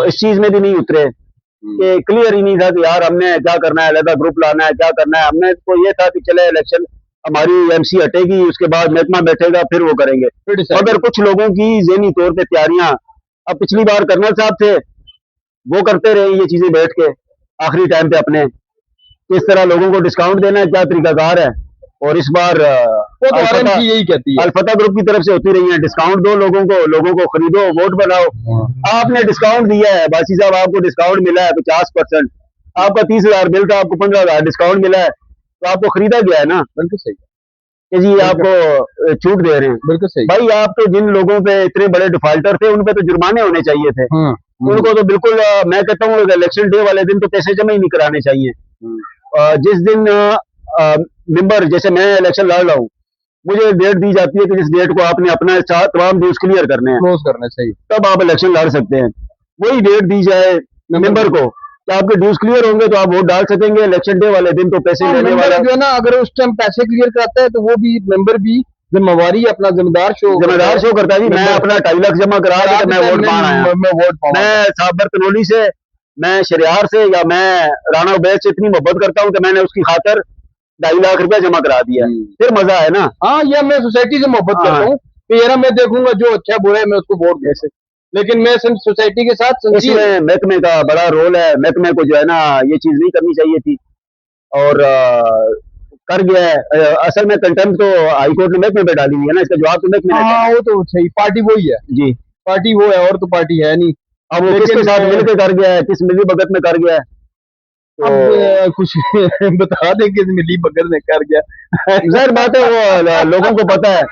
इस चीज में भी नहीं उतरे कि क्लियर ही नहीं था कि यार हमने क्या करना है, अलग ग्रुप लाना है, क्या करना है। हमने तो ये था कि चले इलेक्शन, हमारी एमसी हटेगी, उसके बाद महकमा बैठेगा, फिर वो करेंगे। मगर कुछ लोगों की ज़हनी तौर पे तैयारियां, अब पिछली बार कर्नल साहब थे, वो करते रहे ये चीजें बैठ के आखिरी टाइम पे अपने, किस तरह लोगों को डिस्काउंट देना है, क्या तरीकाकार है। और इस बार यही कहती है, अल्फता ग्रुप की तरफ से होती रही है, डिस्काउंट दो लोगों को खरीदो, वोट बनाओ। आपने डिस्काउंट दिया है बासी साहब, आपको डिस्काउंट मिला है 50%, आपका 30,000 बिल था, आपको 15,000 डिस्काउंट मिला है, तो आपको खरीदा गया है ना। बिल्कुल सही कि जी आपको छूट दे रहे हैं। बिल्कुल सही भाई, आप तो जिन लोगों पे इतने बड़े डिफॉल्टर थे, उन पे तो जुर्माने होने चाहिए थे। उनको तो बिल्कुल, मैं कहता हूँ इलेक्शन डे वाले दिन तो पैसे जमा ही नहीं कराने चाहिए। जिस दिन मेंबर, जैसे मैं इलेक्शन लड़ रहा हूँ, मुझे डेट दी जाती है कि जिस डेट को आपने अपना तमाम ड्यूज क्लियर करने हैं, क्लोज करना चाहिए, तब आप इलेक्शन लड़ सकते हैं। वही डेट दी जाए मेंबर को कि आपके ड्यूज क्लियर होंगे तो आप वोट डाल सकेंगे। इलेक्शन डे वाले दिन तो पैसे लेने वाला जो है ना, अगर उस टाइम पैसे क्लियर कराता है तो वो भी मेंबर भी जिम्मेवारी अपना जिम्मेदार शो करता है जी। मैं अपना 2.5 लाख जमा करा के मैं वोट पाना, मैं साबर कनौली से, मैं शरियार से, या मैं राणा उबैद से इतनी मोहब्बत करता हूँ कि मैंने उसकी खातर 2.5 लाख रुपया जमा करा दिया, फिर मजा है ना। हाँ, ये मैं सोसाइटी से मोहब्बत करता हूँ कि यार मैं देखूंगा जो अच्छा बुरा है मैं उसको वोट दे सकूं, लेकिन मैं सोसाइटी के साथ इसमें महकमे का बड़ा रोल है। महकमे को जो है ना ये चीज नहीं करनी चाहिए थी, और कर गया है। असल में कंटेम्प्ट तो हाईकोर्ट ने महकमे पे डाली हुई है ना, इसका जवाब तो महकमे ने। हाँ, वो तो सही, पार्टी वही है जी, पार्टी वो है, और तो पार्टी है नहीं। अब वो किसके साथ मिलकर कर गया है, किस मिली भगत में कर गया है, अब कुछ बता दे किस मिली भगत में कर गया। जाहिर बात है वो लोगों को पता है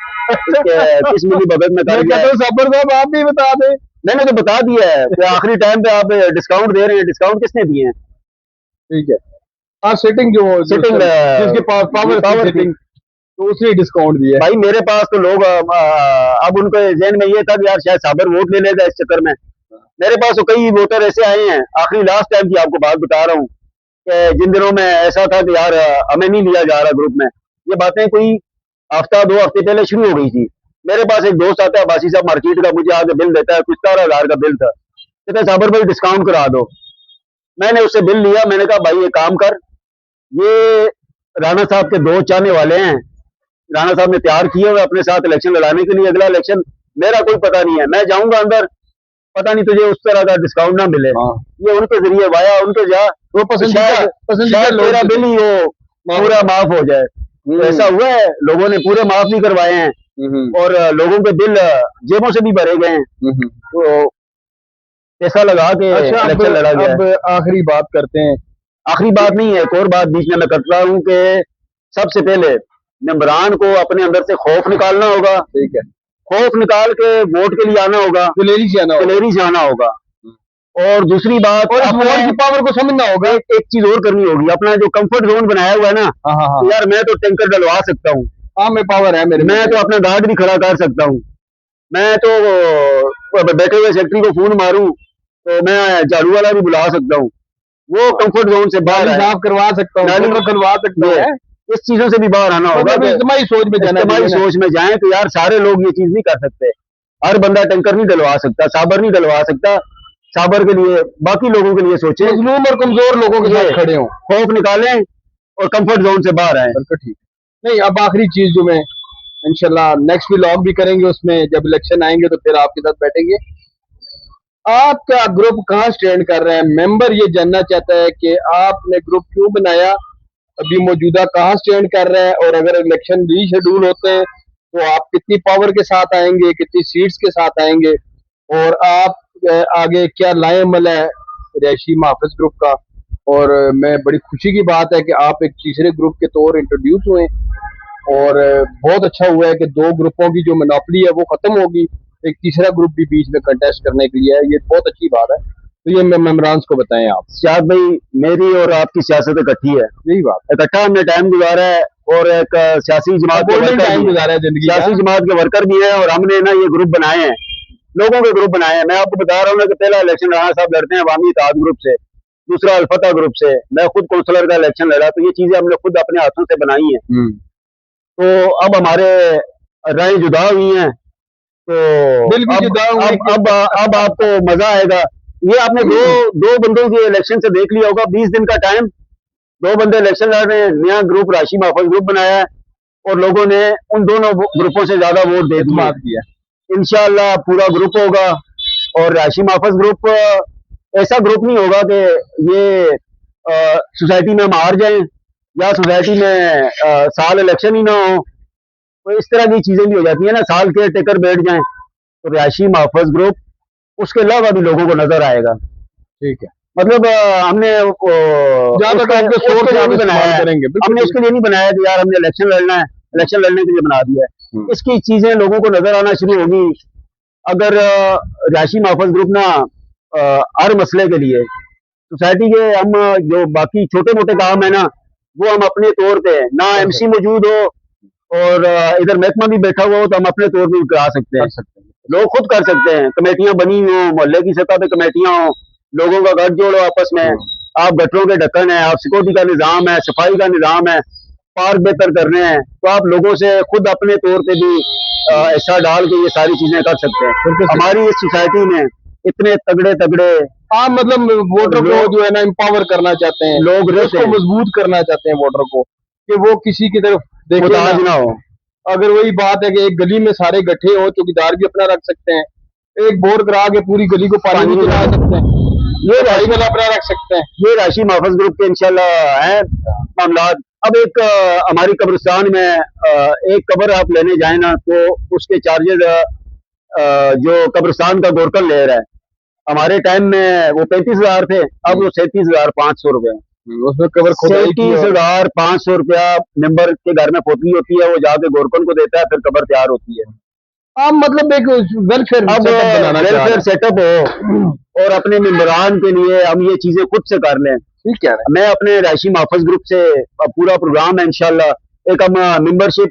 किस मिली भगत में कर गया। साबर साहब आप भी बता दें। मैंने तो बता दिया है कि आखिरी टाइम पे आप डिस्काउंट दे रहे हैं। डिस्काउंट किसने दिए हैं? ठीक है, हाँ, सिटिंग जिसके पास पावर सिटिंग, तो उसने डिस्काउंट दिया। भाई मेरे पास तो लोग अब उनके जहन में ये था कि यार शायद साबर वोट ले लेगा इस चक्कर में। मेरे पास तो कई वोटर ऐसे आए हैं, आखिरी लास्ट टाइम की आपको बात बता रहा हूँ, जिन दिनों में ऐसा था कि यार हमें नहीं लिया जा रहा ग्रुप में। ये बातें कोई हफ्ता 2 हफ्ते पहले शुरू हो गई थी। मेरे पास एक दोस्त आता है बासी साहब मार्केट का, मुझे आगे बिल देता है, कुछ 17,000 का बिल था, कहता है साबर भाई डिस्काउंट करा दो। मैंने उससे बिल लिया, मैंने कहा भाई ये काम कर, ये राणा साहब के 2 चाहने वाले हैं, राणा साहब ने तैयार किए हुए अपने साथ इलेक्शन लड़ाने के लिए। अगला इलेक्शन मेरा कोई पता नहीं है, मैं जाऊंगा अंदर, पता नहीं तुझे उस तरह का डिस्काउंट ना मिले। ये उनके जरिए वाया उनके जा वो पसंदीदा बिल ही वो पूरा माफ हो जाए। तो ऐसा हुआ है, लोगों ने पूरे माफ भी करवाए हैं, और लोगों के बिल जेबों से भी भरे गए हैं। तो ऐसा लगा कि इलेक्शन लड़ा गया। अब आखिरी बात करते हैं। आखिरी बात नहीं है, एक और बात बीच में मैं करता हूँ कि सबसे पहले मेंबरान को अपने अंदर से खौफ निकालना होगा। ठीक है, खौफ निकाल के वोट के लिए आना होगा, दिलेरी से आना होगा। और दूसरी बात, और वोट की पावर को समझना होगा। एक चीज और करनी होगी, अपना जो कंफर्ट जोन बनाया हुआ है ना, तो यार मैं तो टैंकर डलवा सकता हूँ, हाँ मैं पावर है मेरे, मैं तो अपना गार्ड भी खड़ा कर सकता हूँ, मैं तो बैठे हुए सेक्रेटरी को फोन मारूं तो मैं झाड़ू वाला भी बुला सकता हूँ, वो कंफर्ट जोन से बाहर साफ करवा सकता हूँ, करवा सकता है। इस चीजों से भी बाहर आना होगा, इज्तिमाई सोच में जाना, इज्तिमाई सोच में जाए कि यार सारे लोग ये चीज नहीं कर सकते, हर बंदा टैंकर नहीं डलवा सकता, साबर नहीं डलवा सकता, साबर के लिए बाकी लोगों के लिए सोचे, मजलूम और कमजोर लोगों के साथ खड़े हों, खौफ निकालें और कंफर्ट जोन से बाहर आए। ठीक नहीं, अब आखिरी चीज जो मैं इंशाल्लाह नेक्स्ट व्लॉग भी करेंगे, उसमें जब इलेक्शन आएंगे तो फिर आपके साथ बैठेंगे। आपका ग्रुप कहाँ स्टैंड कर रहा है? मेंबर ये जानना चाहता है कि आपने ग्रुप क्यों बनाया, अभी मौजूदा कहाँ स्टैंड कर रहा है, और अगर इलेक्शन रीशेड्यूल होते हैं तो आप कितनी पावर के साथ आएंगे, कितनी सीट्स के साथ आएंगे, और आप आगे क्या लाए अमल है रिहायशी मुहाफ़िज़ ग्रुप का। और मैं बड़ी खुशी की बात है कि आप एक तीसरे ग्रुप के तौर इंट्रोड्यूस हुए, और बहुत अच्छा हुआ है कि दो ग्रुपों की जो मोनोपोली है वो खत्म होगी, एक तीसरा ग्रुप भी बीच में कंटेस्ट करने के लिए है, ये बहुत अच्छी बात है। तो ये मेंबरान्स को बताएं आप। सियाद भाई, मेरी और आपकी सियासत इकट्ठी है, यही बात, इकट्ठा हमने टाइम गुजारा है, और एक सियासी जमात के वर्कर भी है, और हमने ना ये ग्रुप बनाए हैं, लोगों के ग्रुप बनाए हैं। मैं आपको बता रहा हूँ ना कि पहला इलेक्शन राणा साहब लड़ते हैं अवामी इत्तेहाद ग्रुप से, दूसरा अल्फता ग्रुप से, मैं खुद काउंसलर का इलेक्शन लड़ा, तो ये चीजें हमने खुद अपने हाथों से बनाई हैं। तो अब हमारे राय जुदा हुई हैं, तो अब आपको मजा आएगा। ये आपने दो बंदों के इलेक्शन से देख लिया होगा, 20 दिन का टाइम, दो बंदे इलेक्शन लड़ रहे हैं, नया ग्रुप राशि मुहाफ़िज़ ग्रुप बनाया है, और लोगों ने उन दोनों ग्रुपों से ज्यादा वोट दे दिया। इंशाअल्लाह पूरा ग्रुप होगा, और राशि मुहाफ़िज़ ग्रुप ऐसा ग्रुप नहीं होगा कि ये सोसाइटी में हम हार जाएं, या सोसाइटी में साल इलेक्शन ही ना हो, तो इस तरह की चीजें भी हो जाती है ना, साल के टेकर बैठ जाएं। तो रिहायशी मुहाफ़िज़ ग्रुप उसके अलावा भी लोगों को नजर आएगा। ठीक है, मतलब हमने बनाया करेंगे, हमने इसके लिए नहीं बनाया कि यार हमने इलेक्शन लड़ना है, इलेक्शन लड़ने के लिए बना दिया है। इसकी चीजें लोगों को नजर आना शुरू होगी अगर रिहायशी मुहाफ़िज़ ग्रुप ना हर मसले के लिए सोसाइटी के, हम जो बाकी छोटे मोटे काम है ना, वो हम अपने तौर पे, ना MC मौजूद हो और इधर महकमा भी बैठा हुआ हो, तो हम अपने तौर पे करा सकते हैं, लोग खुद कर सकते हैं। कमेटियां बनी हो, मोहल्ले की सतह पे कमेटियां हो, लोगों का गठजोड़ हो आपस में, आप गटरों के ढक्कन है, आप सिक्योरिटी का निजाम है, सफाई का निजाम है, पार्क बेहतर करने हैं, तो आप लोगों से खुद अपने तौर पे भी ऐसा डाल के ये सारी चीजें कर सकते हैं। हमारी इस सोसाइटी में इतने तगड़े तगड़े, हाँ मतलब वोटर को जो है ना एम्पावर करना चाहते हैं लोग, उसको मजबूत करना चाहते हैं वोटर को, कि वो किसी की तरफ मुताज ना हो। अगर वही बात है कि एक गली में सारे गठे हो, चौकीदार भी अपना रख सकते हैं, एक बोर करा के पूरी गली को पानी भी चला सकते हैं, ये राशि वाला अपना रख सकते हैं। ये राशि मुहाफ़िज़ ग्रुप के इंशाल्लाह है मामला। अब एक हमारी कब्रिस्तान में एक कब्र आप लेने जाए ना, तो उसके चार्जेस जो कब्रिस्तान का गोरकन ले रहा है, हमारे टाइम में वो 35,000 थे, अब वो 37,500 रुपए, उसमें कब्र 37,500 रुपया मेंबर के घर में पोतली होती है, वो जाके गोरकन को देता है, फिर कब्र तैयार होती है। आप मतलब एक वेलफेयर सेटअप हो, और अपने मेंबरान के लिए हम ये चीजें खुद से कर लें। ठीक है, मैं अपने रिहायशी मुहाफ़िज़ ग्रुप से पूरा प्रोग्राम है इंशाल्लाह, एक हम मेंबरशिप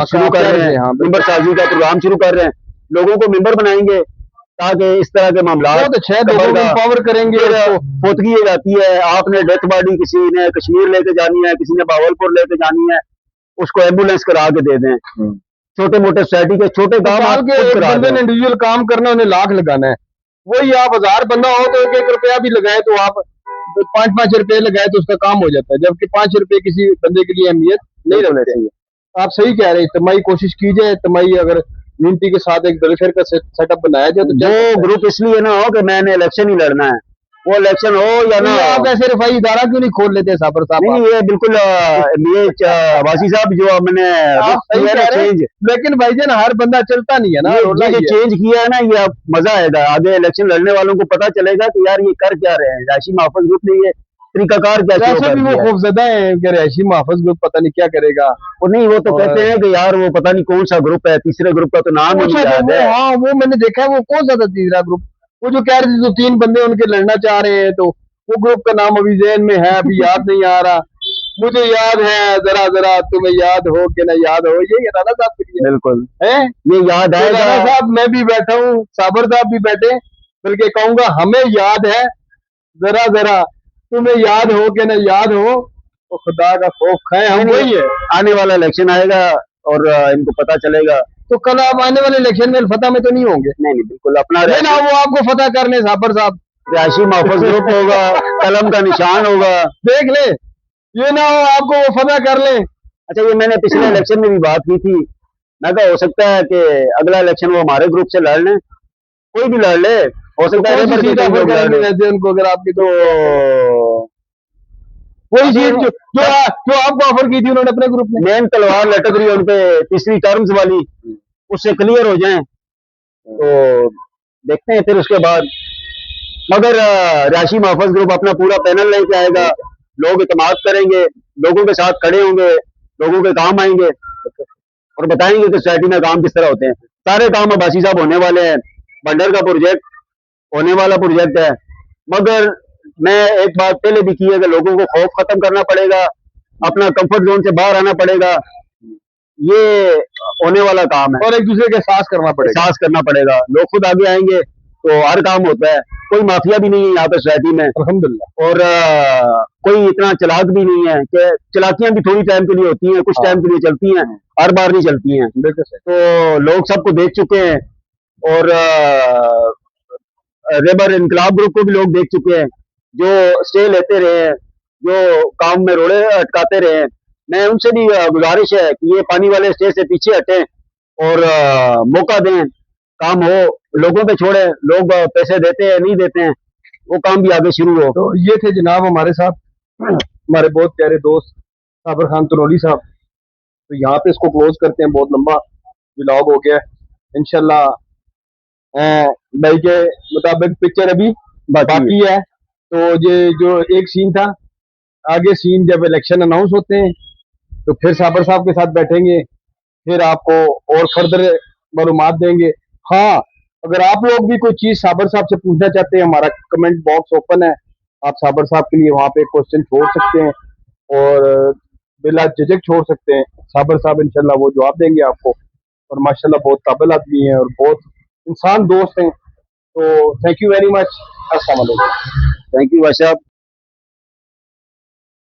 शुरू कर रहे हैं, मेंबर साजी का प्रोग्राम शुरू कर रहे हैं, लोगों को मेंबर बनाएंगे ताकि इस तरह के मामला पावर करेंगे। पोतगी हो जाती है, आपने डेथ बॉडी किसी ने कश्मीर लेके जानी है, किसी ने बावलपुर लेके जानी है, उसको एम्बुलेंस करा के दे दें। छोटे मोटे सोसाइटी के छोटे काम इंडिविजुअल काम करना, उन्हें लाख लगाना है, वही आप 1000 बंदा हो तो 1-1 रुपया भी लगाए, तो आप 5-5 रुपए लगाए तो उसका काम हो जाता है, जबकि 5 रुपए किसी बंदे के लिए अहमियत नहीं रखते हैं। आप सही कह रहे हैं, इज्तिमाई कोशिश की जाए, इज्तिमाई अगर यूनिटी के साथ एक वेलफेयर का सेटअप बनाया जाए, तो जो ग्रुप इसलिए ना हो कि मैंने इलेक्शन ही लड़ना है, वो इलेक्शन हो या ना, आप ऐसे रफाई इदारा क्यों नहीं खोल लेते साबर साहब? नहीं, ये बिल्कुल ये वासी साहब जो हमने चेंज, लेकिन भाईजान हर बंदा चलता नहीं है ना, ये चेंज किया है ना, ये मजा आएगा, आगे इलेक्शन लड़ने वालों को पता चलेगा कि यार ये कर क्या रहे हैं। रिहायशी मुहाफ़िज़ ग्रुप ने ये तरीकाकार क्या वैसे भी वो खौफजदा है कि रहायशी मुहाफिज ग्रुप पता नहीं क्या करेगा। वो नहीं, वो तो कहते हैं कि यार वो पता नहीं कौन सा ग्रुप है, तीसरे ग्रुप का तो नाम ही नहीं याद है। हाँ वो मैंने देखा है, वो कौन सा था तीसरा ग्रुप, वो जो कह रहे थे तो 3 बंदे उनके लड़ना चाह रहे हैं, तो वो ग्रुप का नाम अभी ज़हन में है, अभी याद नहीं आ रहा। मुझे याद है जरा जरा तुम्हें याद हो कि ना याद हो, ये राणा साहब के लिए बिल्कुल है, ये याद है। राणा साहब मैं भी बैठा हूँ, साबर साहब भी बैठे, बल्कि कहूंगा हमें याद है, जरा जरा तुम्हें याद हो कि ना याद हो, तो खुदा का खौफ खाए हम वही है। आने वाला इलेक्शन आएगा और इनको पता चलेगा। तो कल आप आने वाले इलेक्शन में फतह में तो नहीं होंगे? नहीं बिल्कुल अपना ना वो आपको फतह करने साबर साहब रहायशी मुहाफिज ग्रुप होगा, कलम का निशान होगा, देख ले, ये ना हो आपको वो फतह कर ले। अच्छा ये मैंने पिछले इलेक्शन में भी बात की थी, मैं कहा हो सकता है कि अगला इलेक्शन वो हमारे ग्रुप से लड़ लें, कोई भी लड़ ले, हो सकता है वैसे उनको अगर आपकी तो वही चीज जो आपको ऑफर की थी उन्होंने अपने ग्रुप में, मेन तलवार लटक रही है उनपे तीसरी टर्म्स वाली, उससे क्लियर हो जाएं तो देखते हैं फिर उसके बाद। मगर रहायशी मुहाफिज ग्रुप अपना पूरा पैनल लेके आएगा, लोग इत्मीनान करेंगे, लोगों के साथ खड़े होंगे, लोगों के काम आएंगे और बताएंगे कि सोसाइटी में काम किस तरह होते हैं। सारे काम अब्बासी साहब होने वाले हैं, बंडर का प्रोजेक्ट होने वाला प्रोजेक्ट है, मगर मैं एक बात पहले भी की है कि लोगों को खौफ खत्म करना पड़ेगा, अपना कंफर्ट जोन से बाहर आना पड़ेगा, ये होने वाला काम है, और एक दूसरे के एहसास करना पड़ेगा, लोग खुद आगे आएंगे तो हर काम होता है। कोई माफिया भी नहीं है यहाँ पे सोसाइटी में अल्हम्दुलिल्लाह, और कोई इतना चालाक भी नहीं है, कि चालाकियां भी थोड़ी टाइम के लिए होती हैं, कुछ टाइम के लिए चलती हैं, हर बार नहीं चलती हैं। तो लोग सबको देख चुके हैं और रेबर इनकलाब ग्रुप को भी लोग देख चुके हैं, जो स्टे लेते रहे हैं, जो काम में रोड़े अटकाते रहे हैं। मैं उनसे भी गुजारिश है कि ये पानी वाले स्टे से पीछे हटें और मौका दें, काम हो, लोगों पे छोड़े, लोग पैसे देते हैं नहीं देते हैं, वो काम भी आगे शुरू हो। तो ये थे जनाब हमारे साथ हमारे बहुत प्यारे दोस्त साबर खान तनोली साहब। तो यहाँ पे इसको क्लोज करते हैं, बहुत लंबा व्लॉग हो गया। इंशाल्लाह भाई के मुताबिक पिक्चर अभी बाकी है, तो ये जो एक सीन था, आगे सीन जब इलेक्शन अनाउंस होते हैं तो फिर साबर साहब के साथ बैठेंगे, फिर आपको और फर्दर मालूमात देंगे। हाँ, अगर आप लोग भी कोई चीज साबर साहब से पूछना चाहते हैं, हमारा कमेंट बॉक्स ओपन है, आप साबर साहब के लिए वहाँ पे क्वेश्चन छोड़ सकते हैं और बिला झिझक छोड़ सकते हैं। साबर साहब इंशाल्लाह वो जवाब देंगे आपको, और माशाल्लाह बहुत काबिल आदमी है और बहुत इंसान दोस्त हैं। तो थैंक यू वेरी मच, अस्सलाम वालेकुम। थैंक यू भाई साहब।